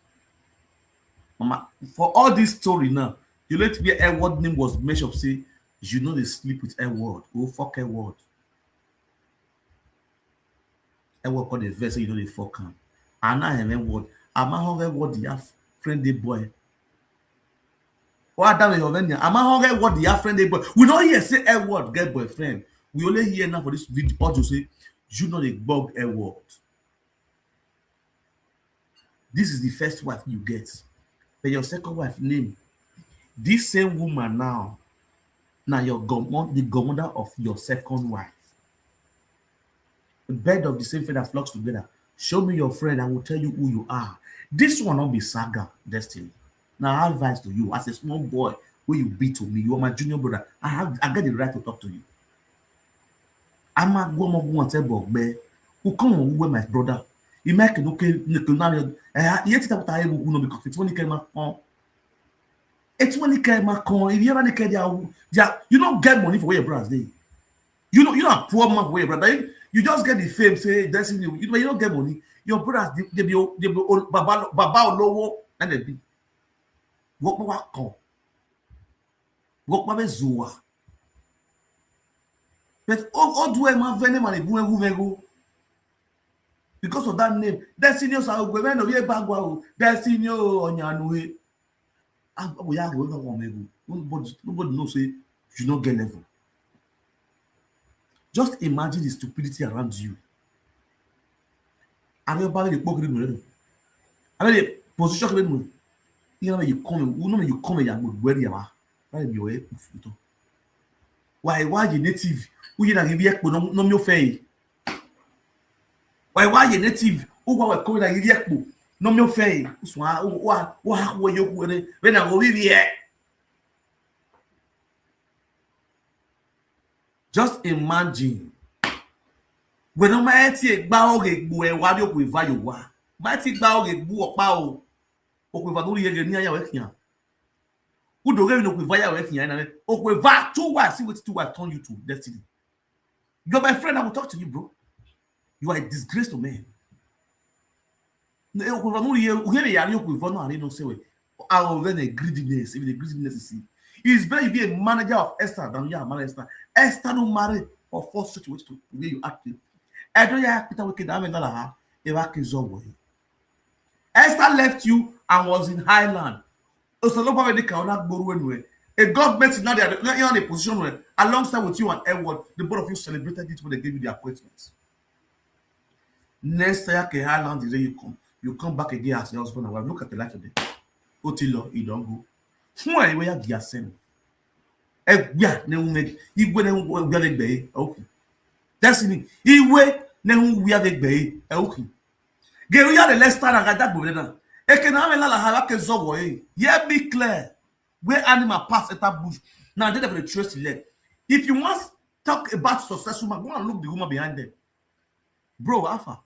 [SPEAKER 1] Mama, for all this story now, you let me Edward name was mentioned. Say, you know they sleep with Edward. Oh fuck Edward. Edward called the verse, you know they fuck him. And I am Edward. I'm a hungry Edward, the friendly boy. What damn you? I'm a hungry Edward, the friendly boy. We don't hear say Edward get boyfriend. We only hear now for this video audio say, you know they bug Edward. This is the first wife you get. But your second wife name. This same woman now your the godmother of your second wife. The bed of the same feather flocks together. Show me your friend, I will tell you who you are. This one not be saga destiny. Now advice to you as a small boy who you be to me. You are my junior brother. I get the right to talk to you. I'm a woman who come on with my brother. You make it okay. Yet that I will know because it's when he came up on. It's when he came up on. If you ever get you don't get money for where your brothers day. You don't poor man for where your brother. You just get the fame. Say that's in you. You don't get money. Your brothers they be old baba lowo and they be. Walk come. Walk my zua. But all do I man venom and go. Because of that name, Destiny are going to be a bagua. Destiny on your nobody knows say you not get level. Just imagine the stupidity around you. I mean, the position you come and where you are. Why you native? Who you give no your face? Why you native? Who go come and give no your face? What you when I go here? Just imagine. When no matter baoge buwe wabio kuiva yuwa. Mati baoge buo pao. Okuiva no yege ni aya wekia. Udoge no kuiva ya wekia na. Okuiva 2 wives, see what 2 wives turn you to destiny. You're my friend, I will talk to you, bro. You are a disgrace to men. Okuiva no ye uhele ya ni okuiva no ani no say we. I will then a greediness, if the greediness is see. It's better to be a manager of Esther than you are married Esther. Esther no marry or force situation to where you act. I don't have Peter Wicked. I'm not Esther left you and was in Highland. A government is not there. You're in a position where, alongside with you and Edward, the both of you celebrated it when they gave you the appointments. Next year, Highland is where you come back again as your husband and wife. Look at the life of them. Otilo, you don't go. Who are you? Where you are sent? Yeah, no make. You go and okay. That's me. He wait. Then we have a bay. Okay. Get we are the less time and that brother. E can have la have a zobo. Yeah, be clear. Where animal pass at that bush. Now they have the trust leg. If you want to talk about successful man, go and look the woman behind them. Bro, Alpha,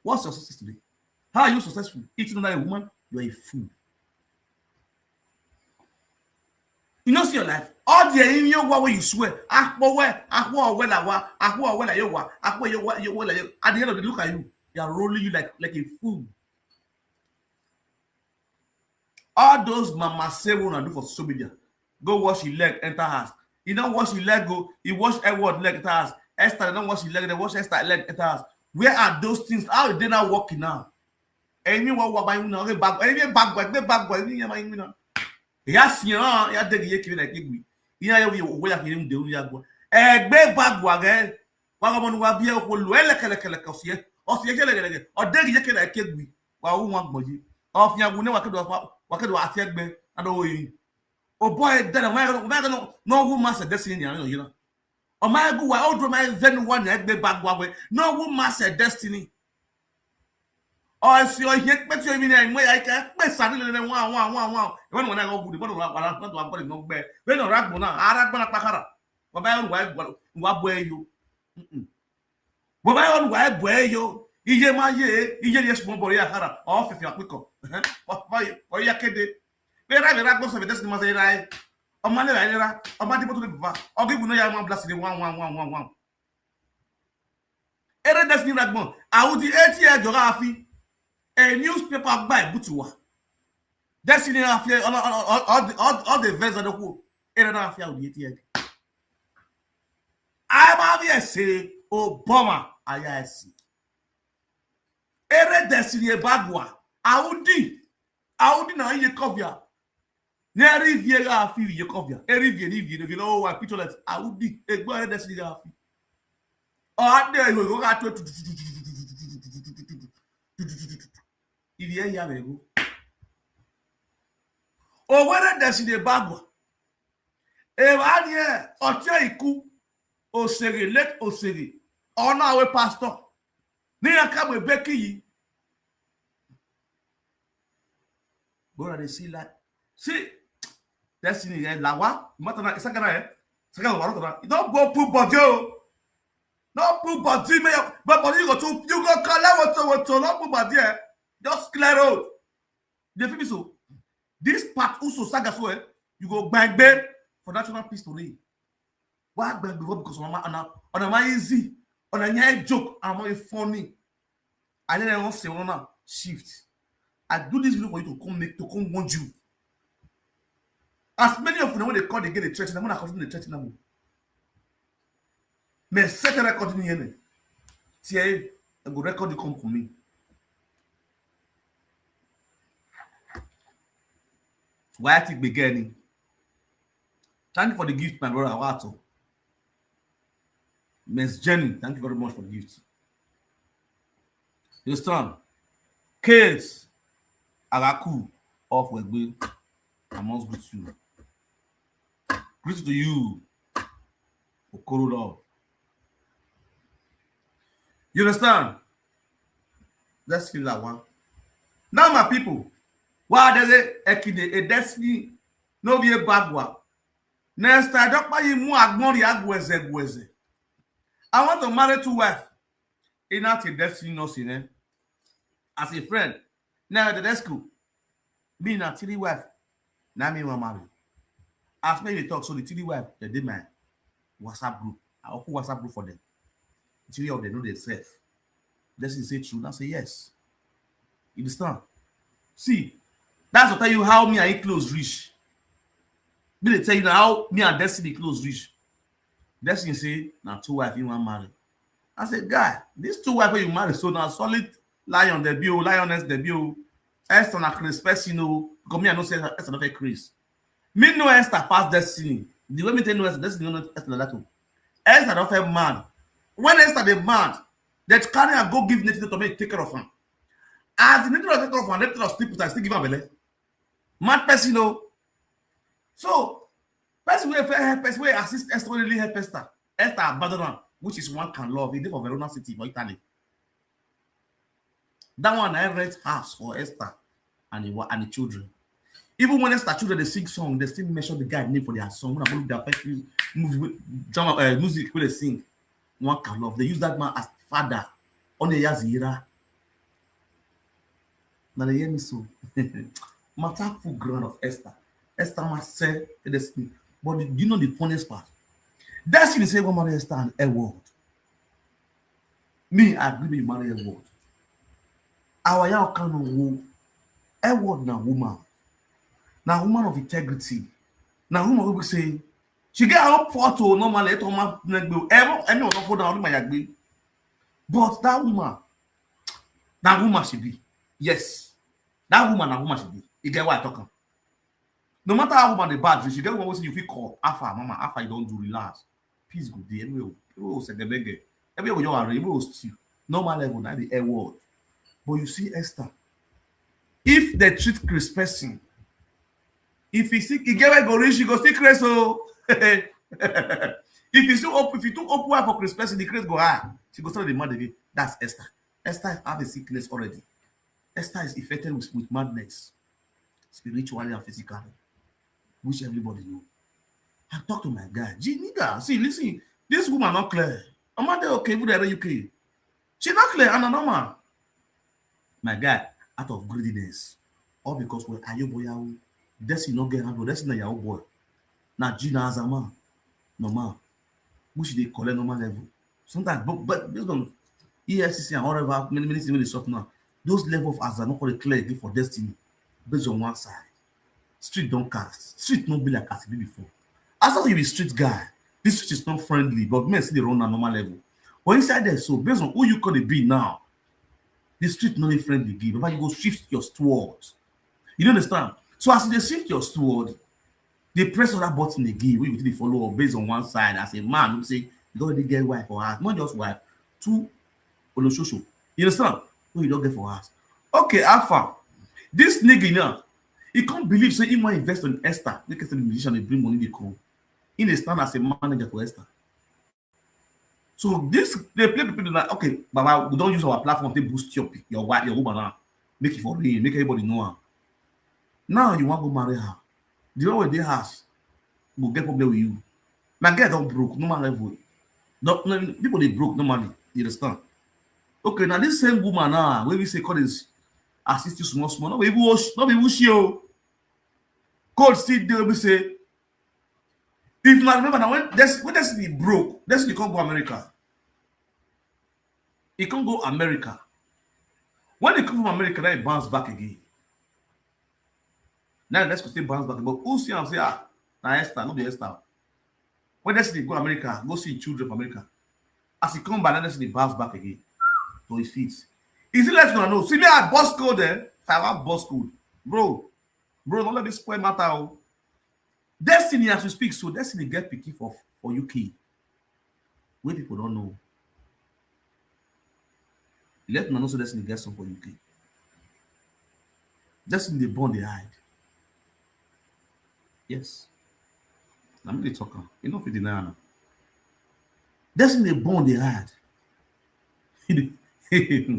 [SPEAKER 1] what's your success today? How are you successful? Eating another woman, you are a fool. You know, see your life. All the in your way you swear. At the end of the look at you, they are rolling you like a fool. All those mama say wanna do for social media. Go wash your leg, enter house. You don't wash your leg, go. You wash Edward leg, enter house. Esther, don't wash your leg, they wash Esther leg, enter house. Where are those things? How are they not working now? Any what by you know, back. Yes, you know, you take a like you. You will have him do Yago. A big bag wagon. Wagamon will be a whole welcome or dig you can I kid me. While one body. Off young never could have what could I take me. I know you. Oh boy, then a no woman said destiny, you know. Oh my good, I order my then one egg bag wagon. No woman said destiny. Oh, see, I hate but you mean I can't suddenly one. When I go to the bottom, I'm not going to no bear. When a ragbona, Arabana Pahara. But my own wife, what way you? But my own wife, where you? Ije my ye, Ije small boy, Hara, off if you're quicker. Or ya kid. Where I ragbos of a destiny must say, oh, Manera, or my people to the I'll give you no young blessed 1. Error destiny ragbon. I would the 8 year geography. A newspaper by Butua. Destiny affair, all the events of the whole. And affair with the I'm here say Obama, I see. Ere Destiny Bagua, Audi na Yekovia. Ne riviera afi Yekovia. E riviera, you know why people let Audi, e go Ere Destiny afi. Oh, there you go, got to. If you hear me go. Oh, where Destiny Bagua. E wa here, oche iku, osere, let osere. Honor our pastor. Ni akabe beki yi. Go they see like see Destiny lawa matana isakana sakana warota. You don't go put body. No put body me but body you go call what no put body. Just clear road. You feel me so? This part also saga so you go bang for national peace today. Why bang before because on a easy on a joke I'm funny. I didn't say one shift. I do this video for you to come want you. As many of you know when they call they get the church, and I'm not calling the church now. Me set a record in here. See, I go record the come for me. Why I think beginning? Thank you for the gift, my brother Awato. Miss Jenny, thank you very much for the gift. You understand? Kids. Agaku of Wegbe, I must greet you. Greet to you, Okoro love. You understand? Let's feel that one. Now, my people, why does it a destiny? No be a bad one. Next time, don't buy you more agmori agweze. I want to marry two wives. In that destiny, no sin. As a friend. Now the school, being a three wife, now me want marry. As me they talk, so the three wife, they did my WhatsApp group. I open WhatsApp group for them. Three of them know themselves. This is say true. That's a yes. You understand? See, that's to tell you how me and he close reach. Me they tell you how me and Destiny close reach. Destiny say, now two wife you want marry. I said, guy, these two wife you marry, so now solid. Lion debut, lioness debut, Esther na Chris Persino, because me I know say Esther not Chris. Me know Esther past Destiny. The way me tell no Esther, Destiny no Esther like that too. Esther not a man. When Esther the man, that carry and go give native to make take care of him. As the native take care of him, native people that still give him belly. Mad Persino. So, person will help person will assist Esther really help Esther. Esther abandon her, which is one can love. He live for Verona City for Italy. That one I rent house for Esther and the children. Even when Esther children they sing song, they still mention the guy name for their song. When I look their first music where they sing, one can love. They use that man as father on the Yazira. Now they hear me so. Matter full ground of Esther. Esther must say Destiny. But do you know the funniest part? Destiny say one marry Esther and a word. Me, I agree with marry a word. Our young kind of wo, a word now woman of integrity. Now woman will say she get up photo normally it on any of photo down my yagbe. But that woman should be. Yes. That woman should be. You get what I'm talking. No matter how woman the bad, she get one say you feel call Alpha mama, Alpha you don't do relax. Peace good day. Everywhere will say the beggar. Everywhere you are, everywhere will still. Normal level, now the air word. But you see Esther, if they treat Chris person, if he see he get go rich, he go still Chris so. If you still up, if you too open for Chris person, the Chris go high. She go start the mad again. That's Esther. Esther have a sickness already. Esther is affected with madness, spiritually and physically, which everybody know. I talk to my guy, G nigga. See, listen, this woman not clear. I'm not there okay with the UK. She not clear and normal. My guy, out of greediness, all because when Ayoboya, that's not get handled, that's not your boy. Now Gina Azama, normal, which they call a normal level. Sometimes, but based on EFCC and whatever, many things really soft now. those level of as are not called clear for destiny based on one side. Street don't cast. Street not be like as it be before. As long as you be street guy, this street is not friendly, but men see they run at normal level. But inside there, so based on who you call it be now, the street not friendly give. But you go shift your steward. You don't understand? So as they shift your steward, they press on that button they give. We will follow up based on one side. As a man, you say you don't really get wife for us, not just wife, two olososho. You understand? No, you don't get for us. Okay, Alpha. This nigga now, he can't believe so he might invest in Esther. Look at the musician, they bring money, they come. He stand as a manager for Esther. So this they play people like, okay, Baba, we don't use our platform to boost your wife, your woman now. Make it for real, make everybody know her. Now you want to marry her. The way they has will get problem with you. My girl don't broke, no matter what. People they broke, no money. You understand? Okay, now this same woman now, where we say call is assist you small, not be wish you. Code still there, we say. If you remember now, when Destiny broke, Destiny can't go America. He can't go America. When he come from America, then he bounce back again. Now let's go still bounce back. But who see him say, now Esther, not the Esther. When Destiny go America, go see children from America. As he come back, then Destiny bounce back again. So he fits. Is it let you know? See me at boss code there. If I have boss code. Bro, don't let this spoil matter. Destiny as we speak, so Destiny get picky for UK. Where people don't know. Let me know so Destiny get some for UK. Destiny they born they hide. Yes. I'm really talking. You know, 59 now. Destiny they born they hide.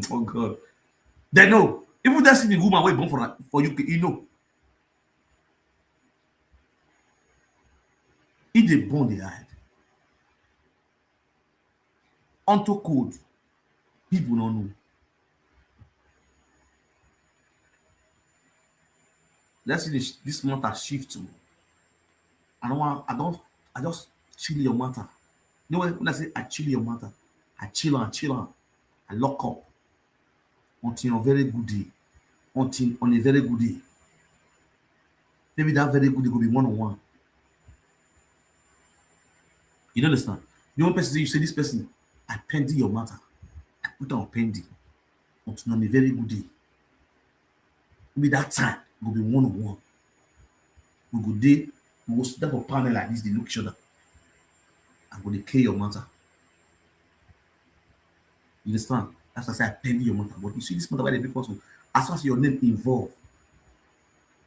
[SPEAKER 1] Oh God. They know. Even Destiny woman way born for UK, you know. If they born they hide. Onto code. People don't know. Let's see this matter shift to. I just chill your matter. You know when I say I chill your matter, I chill on, I lock up until a very good day. Until on a very good day. Maybe that very good day will be one-on-one. You don't understand? You one person say you say this person, I pending your matter. I put on pending until on a very good day. Maybe that time will be one-on-one. We go there, we go sit down for panel like this, they look each other. I'm going to care your matter. You understand? That's why I say I pending your matter. But you see this matter why they big person, as far as your name involved.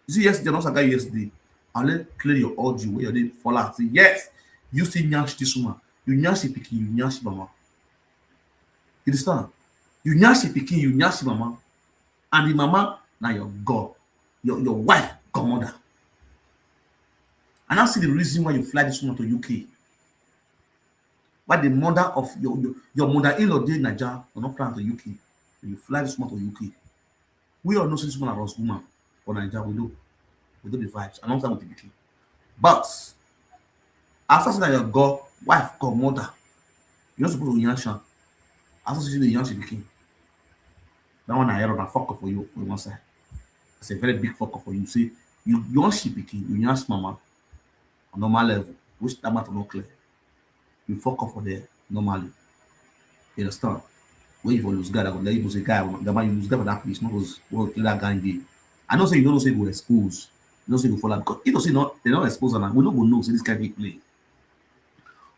[SPEAKER 1] You see, yesterday, not a guy yesterday. I'll let clear your audio where your name fall out. Say, yes, you see nyash this woman. You nyash pikin, you nyash mama. You understand? You nyash pikin, you nyash mama. And the mama, now your God. Your wife, godmother. And now see the reason why you fly this woman to UK. Why the mother of your mother-in-law did in Nigeria will not fly to UK. You fly this woman to UK. We all know this woman was woman for Nigeria. We do the vibes. And also with the UK. But after saying that your God, wife, godmother, you're not supposed to yansh her. After saying the yansh became. That one I error and fuck up for you on one side. It's a very big fuck up for you. See, you yansh pikin, you yansh mama on normal level, which that matter not clear. You fuck up for there normally. You understand? When you lose guy, that would let you lose a guy, the man you lose guy for that place, not was that guy in. I know say you don't say go expose, you don't say go follow because you don't say not they don't expose and we don't go know say this guy dey play.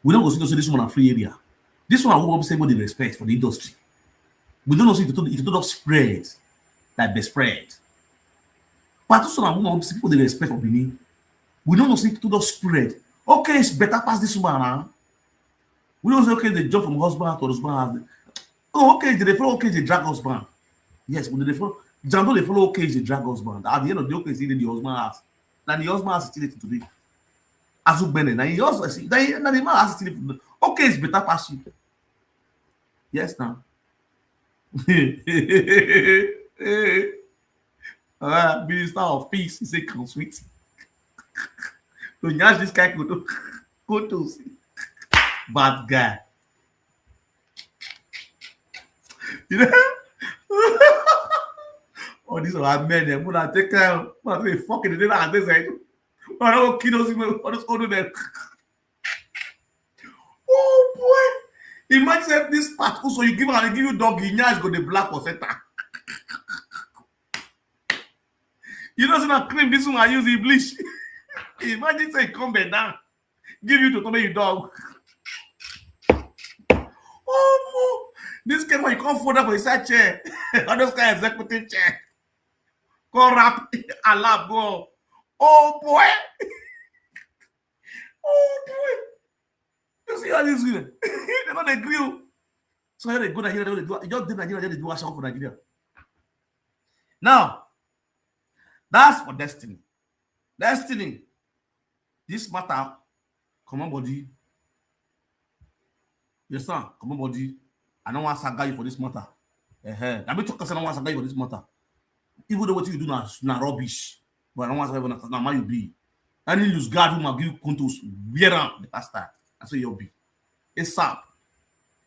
[SPEAKER 1] We don't go see to say this one a free area. This one who say what they respect for the industry. We don't know say if you don't spread like best spread. But this one who people they respect for Benin. We don't know say to spread. Okay, it's better pass this one now. We don't say okay they jump from husband to husband. Oh, okay, they follow okay, they drag husband. Yes, but they follow Jando they follow okay, they drag husband. At the end of the day, okay, it's the husband house. Now the husband has still today. As you bend, now he also see now the man has still okay, it's better pass you. Yes, now. Minister of Peace, he say come sweet. So nyash this guy go to see. Bad guy. You know? All these are men, they would take care. But they fucking did that. They say, "I don't kill those people. I just order them." Oh boy! Imagine if this part also you give you doggy, now it's got the black or center. You know, not cream. This one I use the bleach. Imagine say come back down, give you to make you dog. Oh, this game you can't afford for a chair. All those kind of executive chair. Go rap a lap go. Oh boy. Oh boy. You see how this is? They're not a grill. So here they go Nigeria, they do. You just did Nigeria, they do a show for Nigeria. Now, that's for destiny. Destiny. This matter, come on, body. Yes, sir. Come on, body. I don't want to saga you for this matter. I be talking. I don't want to saga you for this matter. Even though what you do now rubbish, but I don't want to saga you now. You be any lose guard who might give contours bear the pastor. That's what you'll be. It's sad.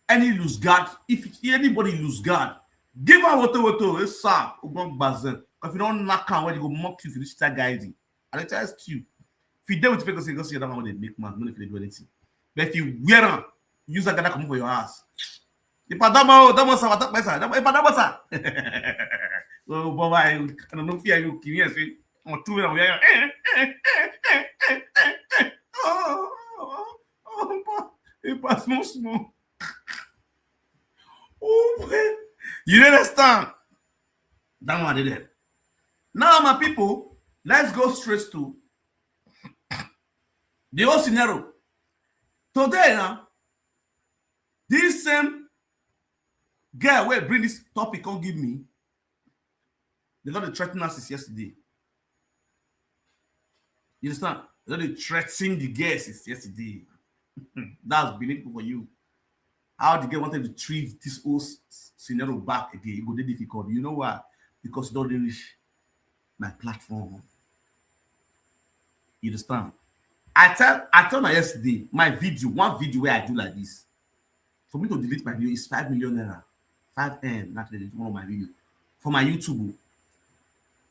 [SPEAKER 1] Any lose guard, if anybody lose guard, give her what it's sad. If you don't knock out when you go mock you for this guiding, and I test you. If you do with people say go see that how they make man, not if they do anything. But if you wear them, use that gonna come for your ass. If I don't sa attack my side, if I don't sa. Oh, Boba, I don't know if you can hear me. I'm too weird. Oh, it pass small. Oh, man. You understand? That one did it. Now, my people, let's go straight to the whole scenario. Today, now, this same guy will bring this topic and give me. They got the threatening us since yesterday. You understand? They got the threatening the guy since yesterday. That's believable for you. How the guy wanted to retrieve this whole scenario back again. It would be difficult. You know why? Because it don't reach my platform. You understand? I told her yesterday, my video, one video where I do like this. For me to delete my video is 5 million naira. 5M, not delete one of my video. For my YouTube.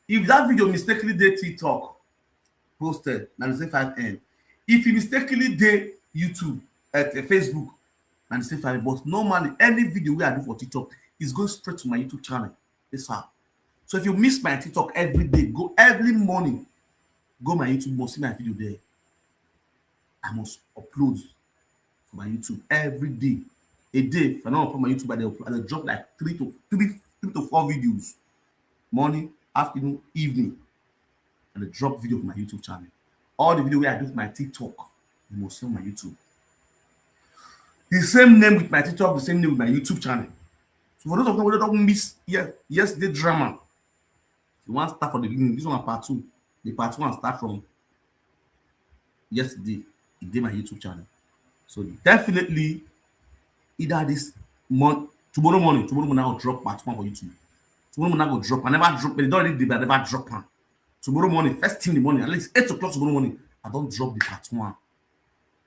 [SPEAKER 1] If that video mistakenly did TikTok posted, now say 5M. If you mistakenly did YouTube at Facebook, now say 5M. But normally, any video we I do for TikTok is going straight to my YouTube channel. It's hard. So if you miss my TikTok every day, go every morning, go my YouTube, must see my video there. I must upload for my YouTube every day. A day, if I don't upload my YouTube, I'll drop like 3 to 4 videos. Morning, afternoon, evening. And I drop video for my YouTube channel. All the video where I do for my TikTok, you must see on my YouTube. The same name with my TikTok, the same name with my YouTube channel. So for those of them who don't miss yesterday drama, you want to start from the beginning. This one part 2. The part 1 start from yesterday. It did my YouTube channel. So definitely either this month, tomorrow morning I'll drop part 1 for YouTube. Tomorrow morning I will drop. I never drop, but they don't really did, but I never drop one. Tomorrow morning, first thing in the morning, at least 8 o'clock tomorrow morning, I don't drop the part 1.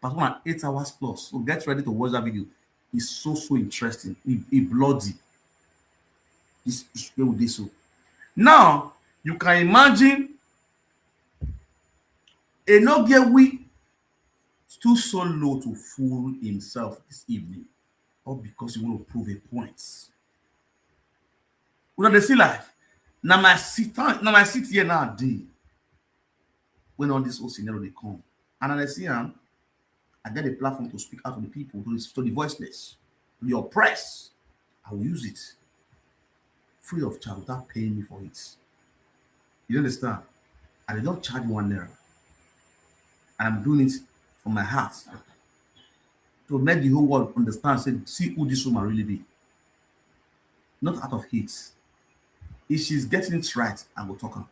[SPEAKER 1] Part 1 at 8 hours plus. So get ready to watch that video. It's so interesting. It's bloody. This is where we did so. Now you can imagine a no get we still so low to fool himself this evening, or because you want to prove a point. When they see life, now my sit here now day when all this whole scenario they come, and I see I get a platform to speak out to the people, to the voiceless, to the oppressed. I will use it free of charge without paying me for it. You understand? And they don't charge 1 naira. And I'm doing it from my heart to make the whole world understand, see who this woman really be. Not out of hate. If she's getting it right, I will talk her.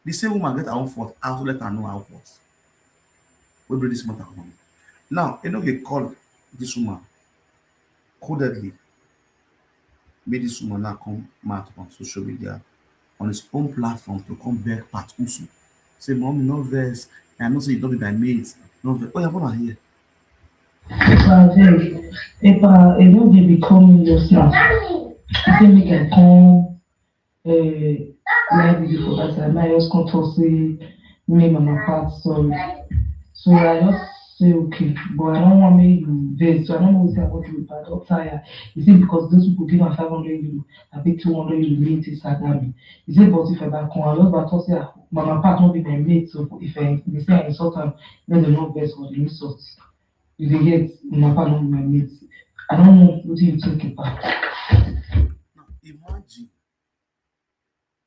[SPEAKER 1] The same woman get her own fault, I also let her know her own fault. We bring this matter home. Now, you know they call this woman codedly. Made this woman now come out on social media on his own platform to come back part Usu. Say, Mommy, no verse. I know say you don't be my mates. No verse. Oh, you're going here.
[SPEAKER 6] If you don't become yourself, you can make a come Like the before that time, I just come talk say me mama pass sorry. So I just say okay, but I don't want me you vex. So I don't know what I want to do, but I'm tired. You see, because those people give am 500 euro, I pay 200 euro make it Sagami. You say, but if I back on, I just back talk say mama pass won't be my mate. So if they say I insult am, then they no vex for the insult. If they get mama pass won't be my mate. I don't know what you think about.
[SPEAKER 1] Now imagine.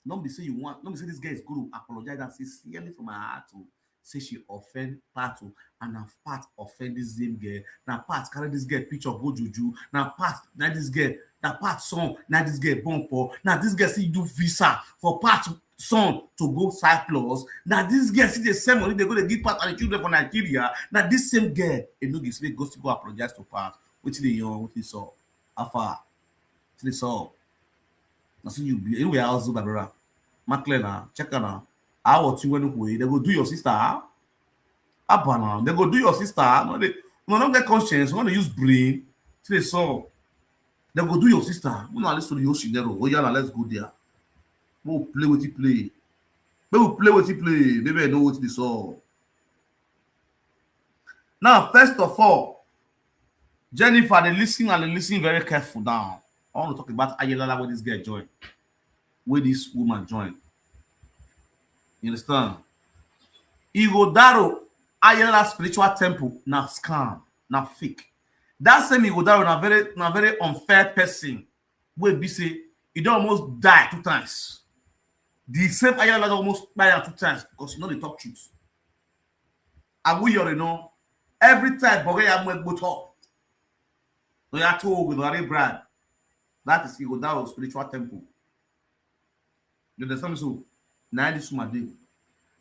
[SPEAKER 1] Don't be say you want. Don't be say this girl is going to apologize and sincerely from her heart to say she offend part to and her part offend this same girl. Now part carry this girl picture go juju. Now part now this girl that part son now this girl bump for. Now this girl see do visa for part son to go Cyprus. Now this girl see the same money they go to give part and the children for Nigeria. Now this same girl you know give goes to go apologize to part. Wetin dey young wetin saw afar wetin dey saw. Na so you be anyway also my brother. Maclear na check na how what you went away they go do your sister abana they go do your sister no they no don't get conscience when they use brain till they saw they go do your sister we no listen to the Oshinero oh yeah let's go there we play with it play maybe I know what they saw. Now first of all Jennifer they listen very careful now. I want to talk about Ayelala where this girl joined. Where this woman joined. You understand? Igodaro Ayala spiritual temple now scam, now fake. That same Igodaro na very unfair person. Where be say he don't almost die 2 times. The same Ayala almost die 2 times because you know they talk truth. And we already know every time Boreya Mwegboto. No ya told with Larry Brad. That is Igodaro spiritual temple. You understand me so? Na this woman dey.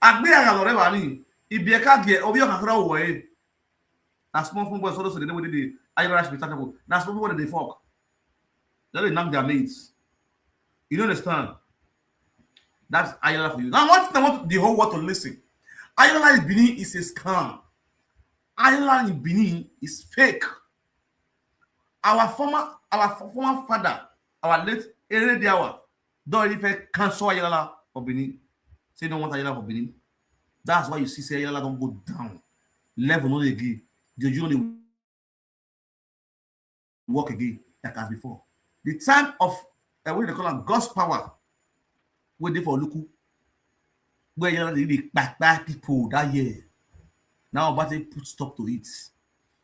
[SPEAKER 1] Agbe ya lore ba ni. Ibieka ge obi o kakra wo e. Na small boys so dey wey dey Ayala spiritual temple. Na small boys dey fuck. They knock their mates. You don't understand? That's Ayala for you. Now what I want the whole world to listen. Ayala in Benin is a scam. Ayala in Benin is fake. Our former father, our late Erediawa, don't even cancel Ayala for Benin. Say don't want Ayala for Benin. That's why you see say Ayala don't go down. Level not again. You only work again like as before. The time of what they call God's power, where they for Luku, where Ayala they back people that year. Now but they put stop to it.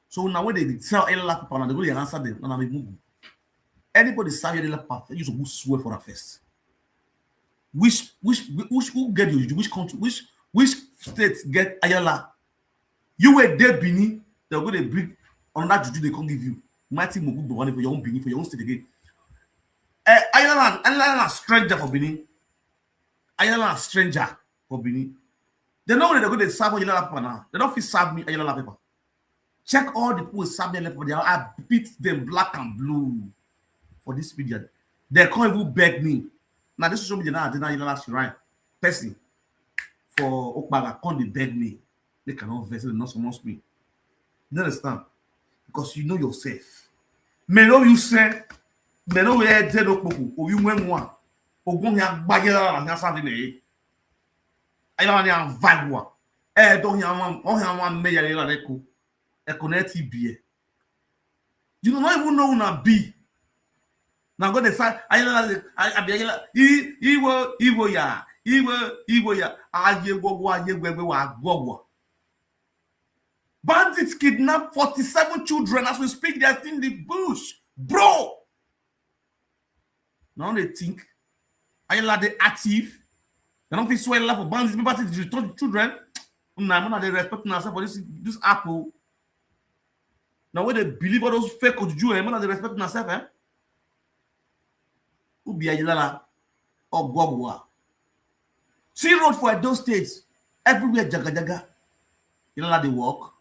[SPEAKER 1] So now when they tell Ayala people, now they go answer them. Now they move. Anybody serve Ayala path, you should go swear for that first. Who get you? Which country? Which state get Ayala? You were there, Benin. They're going to bring on that juju they can't give you. Mighty Mogu for your own Benin, for your own state again. Ayala stranger for Benin. Ayala stranger for Benin. They know they're going to serve Ayala paper now. They don't feel serve me Ayala paper. Check all the people who serve me Ayala paper. I beat them black and blue for this video. They can't even beg me. Now this social media now I did not Ayala shrine person for Okbaga can't they beg me. They cannot vex, they not pronounce me. You understand? Because you know yourself. Me know you say, me know where dead okboku, or you went one, or go here bagger and something. I don't have value. Don't have one mayor echo. A connected beer. You don't even know na be. Now go the side. I bandits kidnap 47 children as we speak. They are still in the bush, bro. Now they think Ayala they active. They don't feel swear for bandits. People to return children. Now they respect themselves for this apple. Now when they believe all those fake juju, man, they respect themselves, eh? Who be Ayala or Gwagwa? See road for those states everywhere. Jaga. You know how they walk.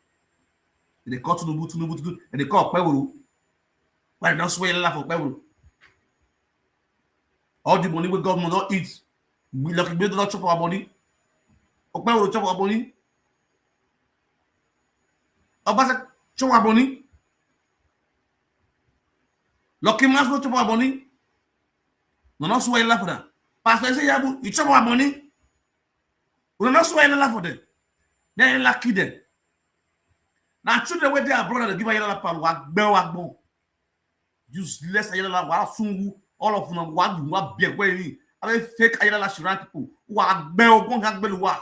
[SPEAKER 1] They call to the and they call Pebble. Why don't swear laugh for Pebble? All the money we government don't eat. We lucky we don't chop our money. Or Pebble chop our money. Obasa chop our money. Lucky Mas no chop our money. No, not swear laugh for that. Pastor say yabu, you chop our money. We not swear for them. They lucky them. Now children where they are brother, they give a yellow pound, what bell what bon. Useless ayala wa sungu, all of them what be way. I fake ayala shiran people who are bell gon hak belua.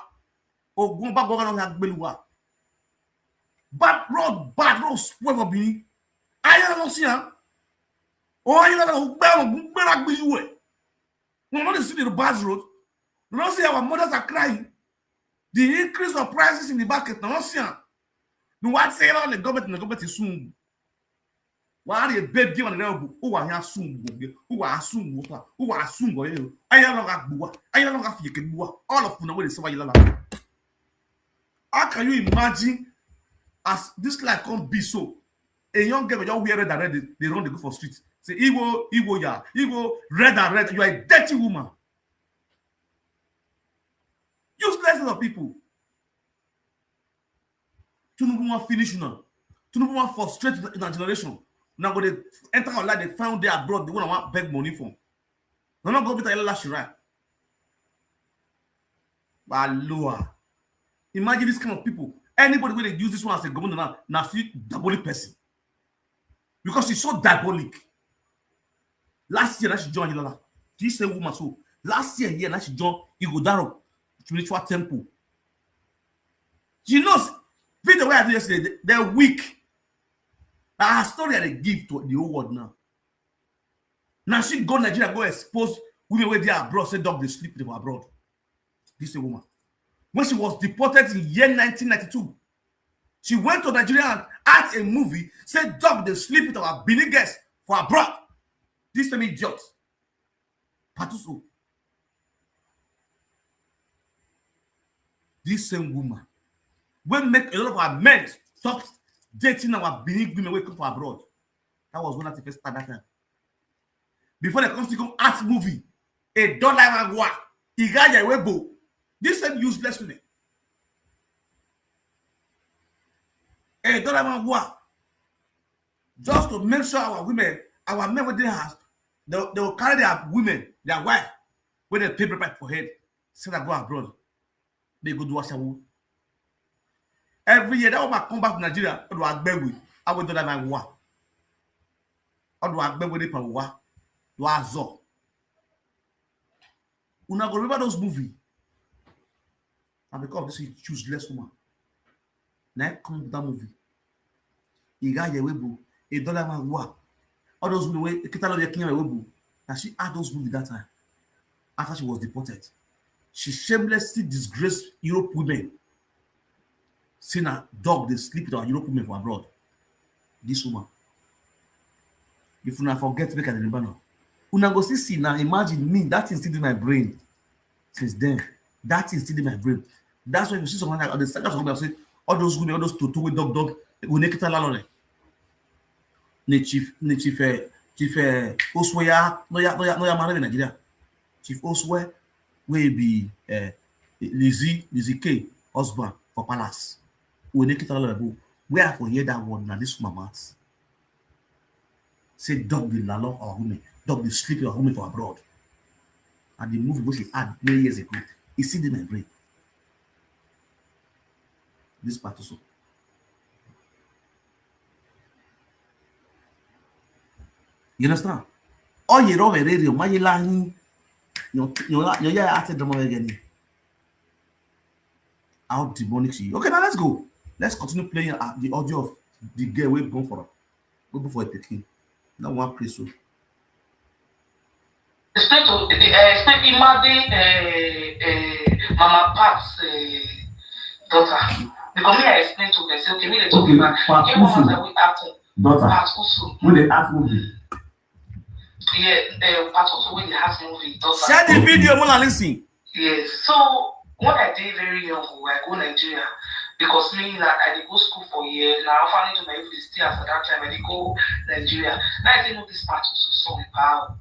[SPEAKER 1] Or gon back gon hak belua. Bad road, spoil for me. Ayala no see her. Oh, ayala who bell be you. No one is seeing the bad road. No see our mothers are crying. The increase of prices in the market, no see her. No what say on the government is soon. Why are you baby on the elbow? Who are soon? Who are soon? Who are soon? I am not bua. I am not you can bua. All of them is somebody. How can you imagine as this life can't be so? A young girl, you wear red and red, they run, they go for streets. Say, Igbo, yeah, Igbo, red and red. You are a dirty woman. Useless of people. Tunubu finish now. Tunubu frustrated in our generation. Now when they enter our life, they found they abroad, they want to beg money from. They're not going to be the last right. But lower. Imagine this kind of people. Anybody when they use this one as a government now feel diabolic person. Because she's so diabolic. Last year, she joined Ilala. She said woman so. Last year, she joined Igodaro spiritual temple. She knows video where I did yesterday, they're weak. Her story they give to the whole world now. Now she go Nigeria, go expose women where they are abroad, say dog they sleep with them abroad. This is a woman. When she was deported in year 1992, she went to Nigeria and act a movie, said dog they sleep with our Benin guests for abroad. This same idiot. Patuso. This same woman will make a lot of our men stop dating our Benin women who come from abroad. That was when I first started that time. Before the Constitution art movie, a dollar and what? Igaya Webo. This same useless women. A dollar and what? Just to make sure our women, our men with their house, they will carry their women, their wife, with a paper bag for head, say that go abroad. They go do Washawu. Every year, that woman come back to Nigeria, I do a beg with. I will do that and what? I do a beg with it and what? Do a zo. Una go remember those movies. And because this is useless woman. Now come to that movie. You got your webo, a dollar man what? All those movies, the catalog of webo. And she had those movies that time. After she was deported. She shamelessly disgraced Europe women. Seeing a dog, they sleep with our Europe women from abroad. This woman. If you not forget, make a remember now. Una go see now, imagine me, that is still in my brain. Since then, that is still in my brain. That's why you see someone like the sagas of say, all those women, all those tutu with dog, we make it alone. Chief Oswaya, no ya married in Nigeria. Chief Oswaya will be Lizzie K husband for Palace. We make it alone. We have to hear that word now. This woman say dog the lalo or women, dog the sleep or women for abroad. And the movie which she had many years ago, it's still in my brain. This part also. You understand? All you know, radio, my line, you're at the moment again. How demonic she is. Okay, now let's go. Let's continue playing the audio of the girl we've gone for. Go for a taking. Now one place. So.
[SPEAKER 5] Explain Imade, Mama Pat's daughter. Because me, I explained to them, say, okay, me, they talk about get one that we acting.
[SPEAKER 2] Daughter.
[SPEAKER 5] Pat also.
[SPEAKER 2] When they act movie.
[SPEAKER 5] Yeah, Pat also when they act movie. Daughter.
[SPEAKER 1] Share the video, Mona, listen.
[SPEAKER 5] Yes. So when I did very young, I go Nigeria because me, like, I did go school for years. Now I found into my university at that time. I did go Nigeria. Now I didn't know this part also so power.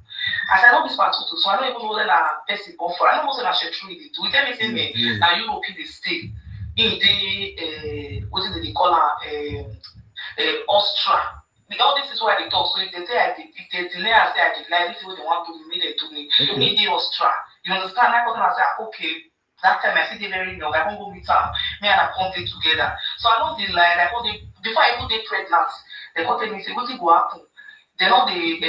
[SPEAKER 5] As I know this part also, so I don't even know that I'm person for. I don't know that I should truly do. Tell me, say me, now European they stay in the what did they call her Austria. All this is why they talk. So if they say I did, if they delay, I say I did. Like this is what they want to do. Me, they do me. Me, they Austria. You understand? I come and say, okay, that time I see they very young, I can't go meet her. Me and I come dey together. So I don't dey lie, like before I even dey pregnant, they come tell me, say, what go happen? They know make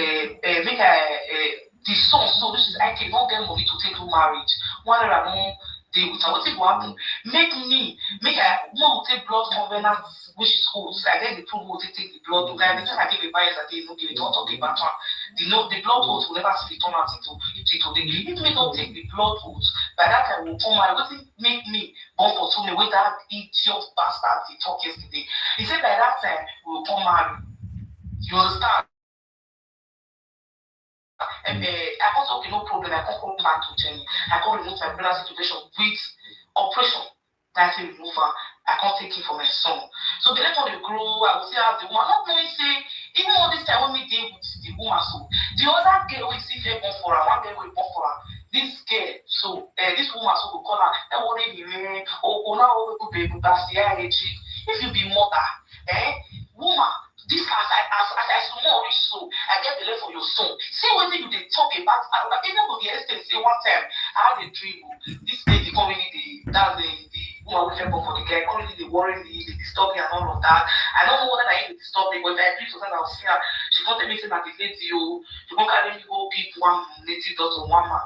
[SPEAKER 5] the son, so this is I can not get money to take to marriage. One I don't deal with her. What go happen? Make I want to take blood covenant, which is cool. So I get the proof to take the blood. Like the time I give a bias that they no give it, don't talk about one. The blood oath will never see turn out into today. If me don't take the blood oath, by that time will come out. What make me born for 2 minutes? Wait, that idiot bastard he talked yesterday. He said by that time we will come marry. You understand? I can't okay, no problem. I can't come back to Jenny. I can't remove my brother's situation with operation. That's a remover. I can't take it for my son. So the later they grow, I will say how the woman not knowing say, even all this time when we deal with the woman, so the other girl we see here born for her, one girl we born for her. This girl, so this woman so we call her, that one in the now we could be able to see her. If you be mother, woman, this as I small rich so I get the left for your son. See what you they talk about another even to the extent say one time I had a dream. This lady currently that's the woman we for the guy currently they worry me, they disturb me and all of that. I don't know whether I even disturb me, but if I agree to that I'll see her. She can't tell me say that the lady you can't carry me go give one native daughter one man.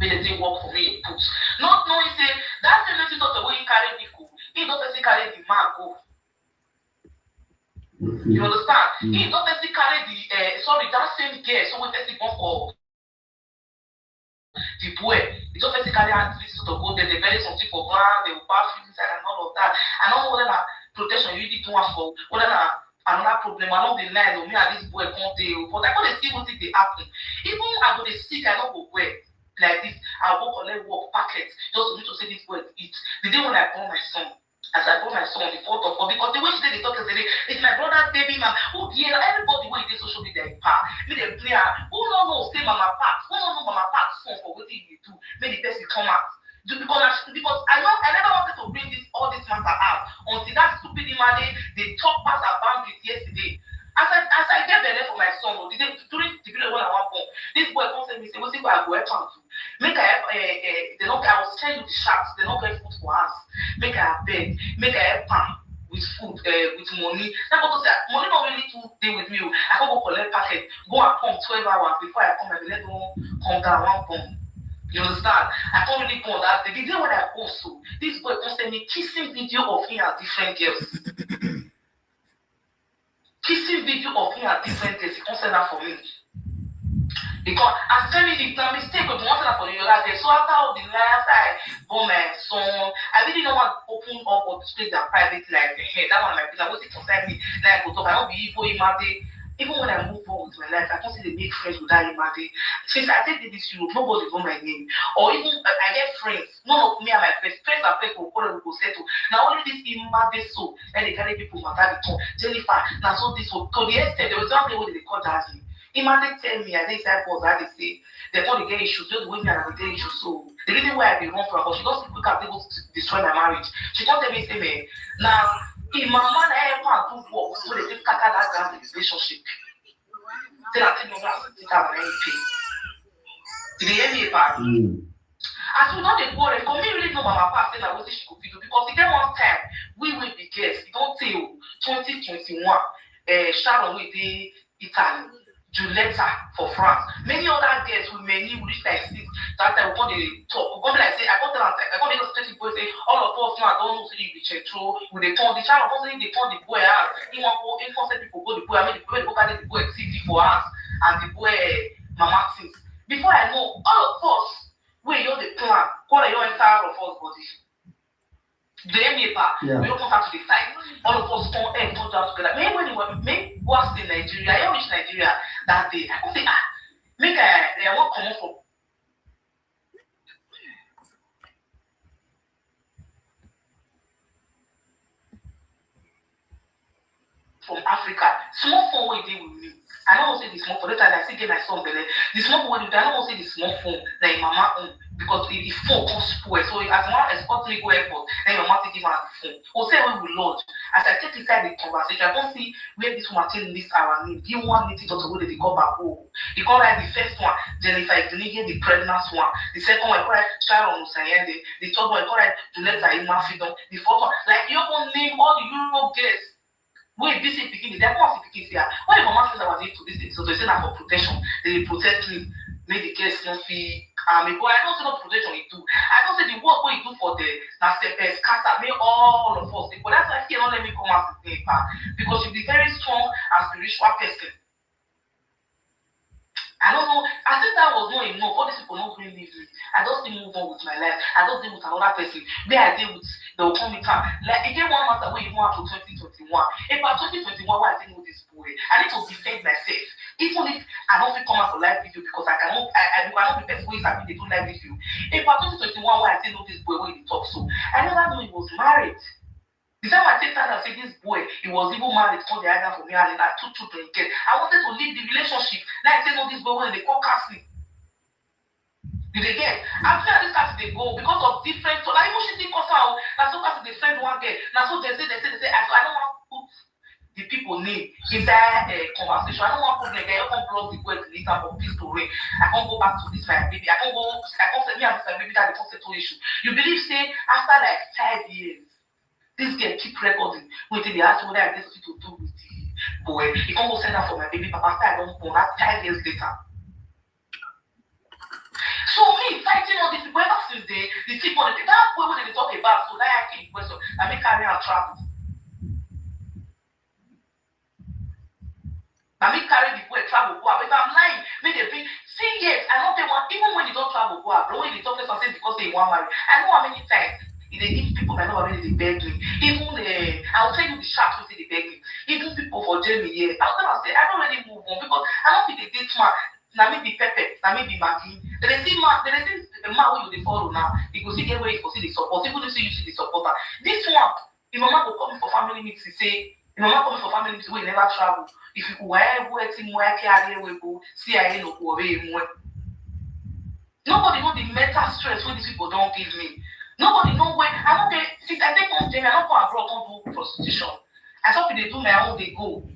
[SPEAKER 5] When they work for me put. Not knowing say that's the native daughter when he carry me go. He don't carry the man go. You understand? He don't carry the that same girl, so we take go for the boy. He don't carry at least to go there, they bury something for ground, they will bath inside and all of that. I don't know whether that protection you really do one for whether another problem. I don't deny no me and this boy come there, but I can't see what they happen. Even I go to sick, I don't go where like this, I go collect work packet just to need to say this boy eat. The day when I born my son. As I brought my son on the 4th of August, because the way she did the talk yesterday, it's my brother's baby, man. Who yeah, everybody who is social media in part, me they play who don't know say mama part, who don't know mama part son for what he do, make the person come out. Because I never wanted to bring all this matter out until that stupid man they talk past our boundaries yesterday. As I get the for my son, during the period when I want born, this boy comes and me say, "What's it I go help him to make they not I was telling you the shops, they not get food for us. Make I beg, make I help him with food, with money. That go to say money not really to deal with me. I can go collect packet, go and come 12 hours before I come and let them come down one bomb. You understand? I can't really go on that. The video when I also, this boy can send me kissing video of him and different girls. Kissing video of him at different days, he can't send that for me. Because I'm telling you, it's a mistake, but one thing for you like that. So after all the lies I bought my son, I really don't want to open up or display their private life. That one might be like, what's it concern me? Like, I don't be evil, even when I move on with my life, I can't see the big friends with that Imade. Since I take this Europe, nobody know my name. Or even I get friends, none of me and my friends are friends will call and will settle. Now only this Imade so, and they carry people matter the tongue. Jennifer, now so this one, to the extent, there was one day when they call Jasmine. Imade tell me, I think that was how they say, they thought they get issues, just the way me and I get issues. So the reason why I be wrong for her, but she doesn't quick and able to destroy my marriage. She can't tell me, say me, now, if my man ever do work, so they just scatter that down the relationship. Then I think you're going to take out my MP. Did they hear me about it? As we know the boy, because me really know my papa saying that what she could do, because again one time, we will be guests, you don't tell 2021, Sharon with the Italy. Julieta for France. Many other girls with many reach like 6. That time we come dey talk. We come like say I come tell am I come dey tell people say all of us now don't know say you be chetro. We dey turn the child come say they turn the boy out. He want go in say people go the boy. I mean the boy go carry the boy TV for us and the boy mama things. Before I know all of us we you the plan. Call you enter all of us body. The MEPA, we don't come to the side. All of us come and come down together. Maybe when you were make was in Nigeria, I reach Nigeria that day. I say, make I want come from Africa. Small phone way they with me. I don't want to say the small phone. Later, I still get my son belly. The small phone, I don't want to say the small phone that your mama own because the phone comes spoil. So as mama escort me go airport, then your mama take him out the phone. Or say when we lodge. As I take inside the conversation, I don't see where this woman telling this our name. You want me to go to they come back home. You call like the first one, Jennifer Ignige, the pregnant one. The second one, I call like Sharon Musayende. The third one, I call like Juletta Imafidon. The fourth one, like you won't name all the Europe guests. Wait, this is beginning. They're not speaking here. When your mama says I was into this thing, so they say that for protection, they will protect me. Make the case not fee. But I don't say no protection it do. I don't say the work what you do for the scatter me all of us. But that's why he don't let me come out the paper because you be very strong and spiritual person. I don't know. I think that was not enough. All these people not really leave me. I just still move on with my life. I just deal with another person. Where I deal with, they will come with her. Like, again, one matter where you want to 2021. About 2021, why I didn't know this boy. I need to defend myself. Even if I don't feel come out for live video because I cannot be best ways I they do live video. About 2021, why I didn't know this boy when he talk so. I never knew he was married. The time I take time and say this boy, he was even married, called the idea for me, and I took to get. I wanted to leave the relationship. Now I say no, this boy when they call casting. Did they get? After this casting they go because of different. So now even she think us out. Now so casting they friend one girl. Now so they say. I don't want to put the people name in that conversation. I don't want to put the guy. I can't block the boy to later for peace to reign. I can't go back to this my baby. I can't say me and this my baby that the concept issue. You believe say after like 5 years. This girl keep recording. Wait till they ask whether I get something to do with the boy. He can't go send that for my baby papa after I don't born. That's 5 years later. So me fighting all these people ever since the people that boy when they talk about so that I came question I make carry and travel. I make carry the boy travel go out. If I'm lying, make they bring see yes, I don't think one even when you don't travel go out, but when they talk something because they want marry. I know how many times. If they give people that know already they beg me. Even I'll tell you the sharks who say they beg me. Even people for Jamie here. I'll tell them say I don't really move on because I don't think they date man. Now maybe Pepe, now maybe Maggie. They see a man who you follow now. You go see the way you go see the support. Even if you see the supporter. This one, if mama go come for family meetings, say if mama come for family meetings, we never travel. If you go team where carry we go, see I no go away more. Nobody know the mental stress when these people don't give me. Nobody know where I don't get since I take on Jamie, I don't go abroad, don't do prostitution. I thought if they do my own, they go.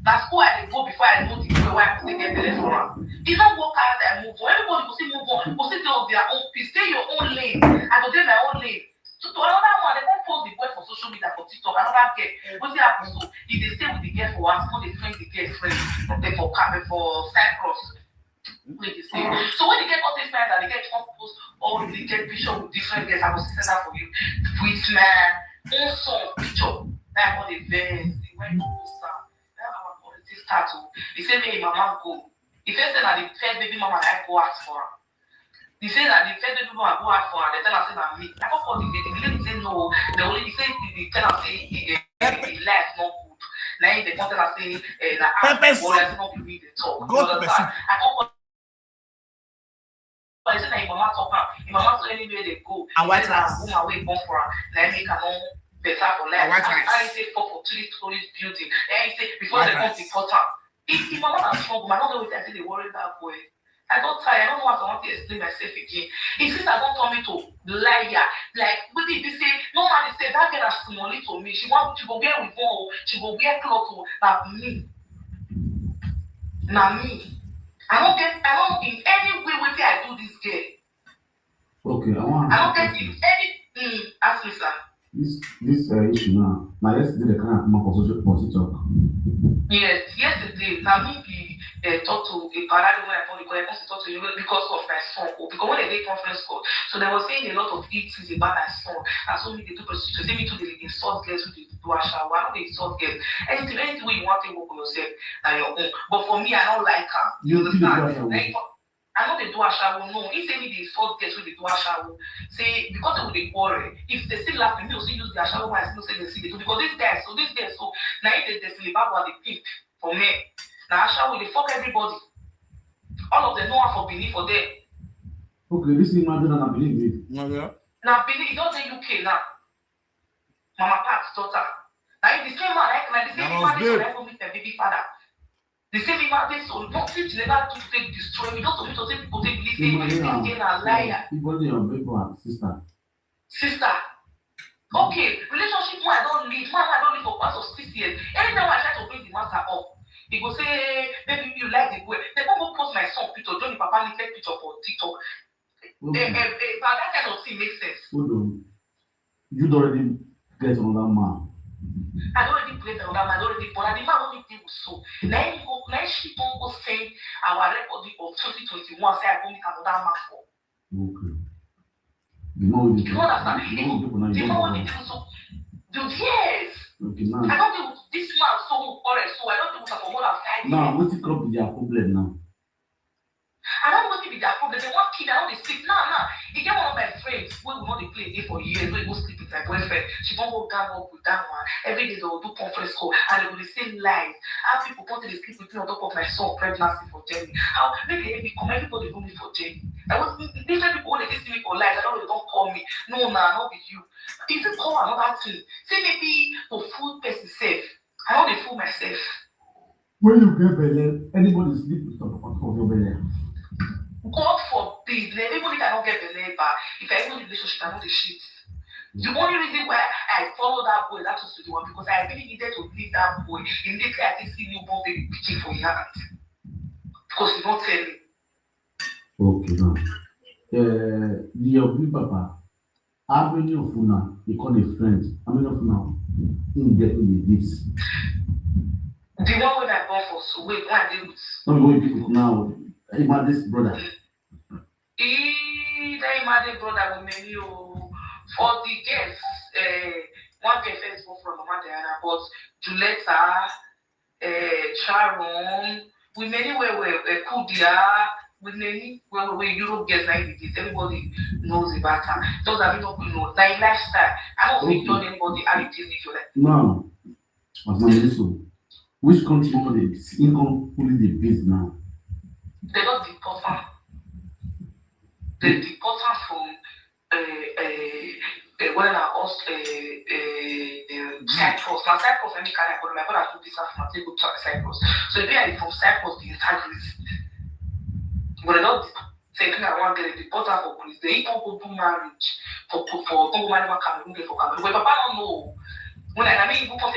[SPEAKER 5] That's who I go before I know the way where I get the restaurant. If don't work out, I move on. Everybody will still move on, will still do their own peace, stay your own lane. I go do my own lane. So to another one, they don't post the boy for social media for TikTok, another girl. What's the happen? So if they stay with the girl for once, no, they friend the girl friend for Cyprus. So when they get all these men that they get post all the get picture with different girls, I will send that for you with my own song picture. That's what they very they went to start. That's how our politics start. They say me mama go. The first thing that the first baby mama I go ask for her. They say that the first baby mama go ask for her. They tell her say that me. I don't call the lady say no. The only they say the tell her say the life not good. Now they tell her say that I not be the talk. I don't. But it's like mama talk about your mama to anywhere they go.
[SPEAKER 1] And white rice.
[SPEAKER 5] Go away born for her. Let me can better for life. I say for 3 stories building. Then say before they come to important. If mama is strong, I don't know what I say they worry that boy. I don't try. I don't know what I want to explain myself again. If sister don't tell me to liar, like what did they say? No man is say that girl has money to me. She go wear with one. She go wear clothes like me. Now me. I don't in any way what I do this girl.
[SPEAKER 7] Okay, I
[SPEAKER 5] don't get in any ask me, sir.
[SPEAKER 7] This issue now. Now yesterday the kind of come for TikTok.
[SPEAKER 5] Yes, yesterday now me talk to a parade when I told the to talk to you because of my son. Because when they did conference call, so they were saying a lot of things about my son. And so me they do prostitution. Say me to the insult girls who do a shower. I don't insult girls. Anything way you want to work on yourself and your own. But for me, I don't like her. You understand? I know they do a shower. No, he say me the insult girls who they do a shower. Say because they would they quarrel. If they still laugh, me also use their shower. I still say they see they do because this guy. So now if they still about what they think for me. Now shower they fuck everybody. All of them know how for believe for them.
[SPEAKER 7] Okay, this is not gonna believe me.
[SPEAKER 1] Yeah.
[SPEAKER 5] Now believe don't say UK now. Mama Pat's daughter. Now if the same man like the same man is for meet my baby father. The same man they so nothing to never to take destroy me, just to take people take believe this again a liar.
[SPEAKER 7] People in your people sister.
[SPEAKER 5] Sister. Okay, relationship one I don't leave, man I don't leave for past of 6 years. Anytime I try to bring the matter up, he go say, maybe you like the boy. They won't go post my son picture, Johnny Papa naked picture for TikTok. But that kind of thing makes sense.
[SPEAKER 7] Hold on. You'd already get another man.
[SPEAKER 5] I don't already play the man, I don't already, but the man only did so. Now she don't go send our record of 2021, say I go make another man for.
[SPEAKER 7] Okay. You know
[SPEAKER 5] you understand? The man only do so. Yes.
[SPEAKER 7] Okay, now.
[SPEAKER 5] I don't think this man so forest, so I don't think we can more than 5 years.
[SPEAKER 7] Now, what's the crop with their problem now?
[SPEAKER 5] I don't want to be their problem. They want kid, I don't they sleep. Nah. He get one of my friends who will not play game for years, who go sleep with my boyfriend. She don't go gang up with that one. Every day they will do conference call and they will the same lies. How people want to sleep with me on top of my son pregnancy for Jenny. How maybe they become everybody do me for Jenny. I was different people when they see me for lies. I don't know they don't call me. No, not with you. If you call another thing, say maybe to fool person safe. I don't they fool myself.
[SPEAKER 7] When you get belly, anybody sleep with on top of your belly.
[SPEAKER 5] God forbid, everybody cannot get the labor. If I go in a relationship, I know the shit. The only reason why I follow that boy, that was to the one because I really needed to leave that boy. Immediately, I can see newborn baby pitching for your hand. Because you don't tell me.
[SPEAKER 7] Okay, now. Your big papa, how many of you now, they call a friend, how many of you now, in getting the gifts?
[SPEAKER 5] The one when I bought for so wait, one day with.
[SPEAKER 7] Don't go with now. Imade's brother.
[SPEAKER 5] Imade's brother with many for the guests. One girl first go from Mama Diana, but Juletta, Sharon, with many where Kudia, with many where Europe gets like this. Everybody knows about her. Those are people who know like lifestyle. I don't think done anybody how you deal with your life.
[SPEAKER 7] Now, as my so, which country for the income fully the base now?
[SPEAKER 5] They don't deport her. They deport her from when I asked Cyprus. Now Cyprus, any kind of but my brother took this out from go to Cyprus. So if I from Cyprus, the entire Greece. But they don't take me I want to get a deport her for Greece. They even go do marriage for Congo man Cameroon for Cameroon. But Papa don't know. When I mean go for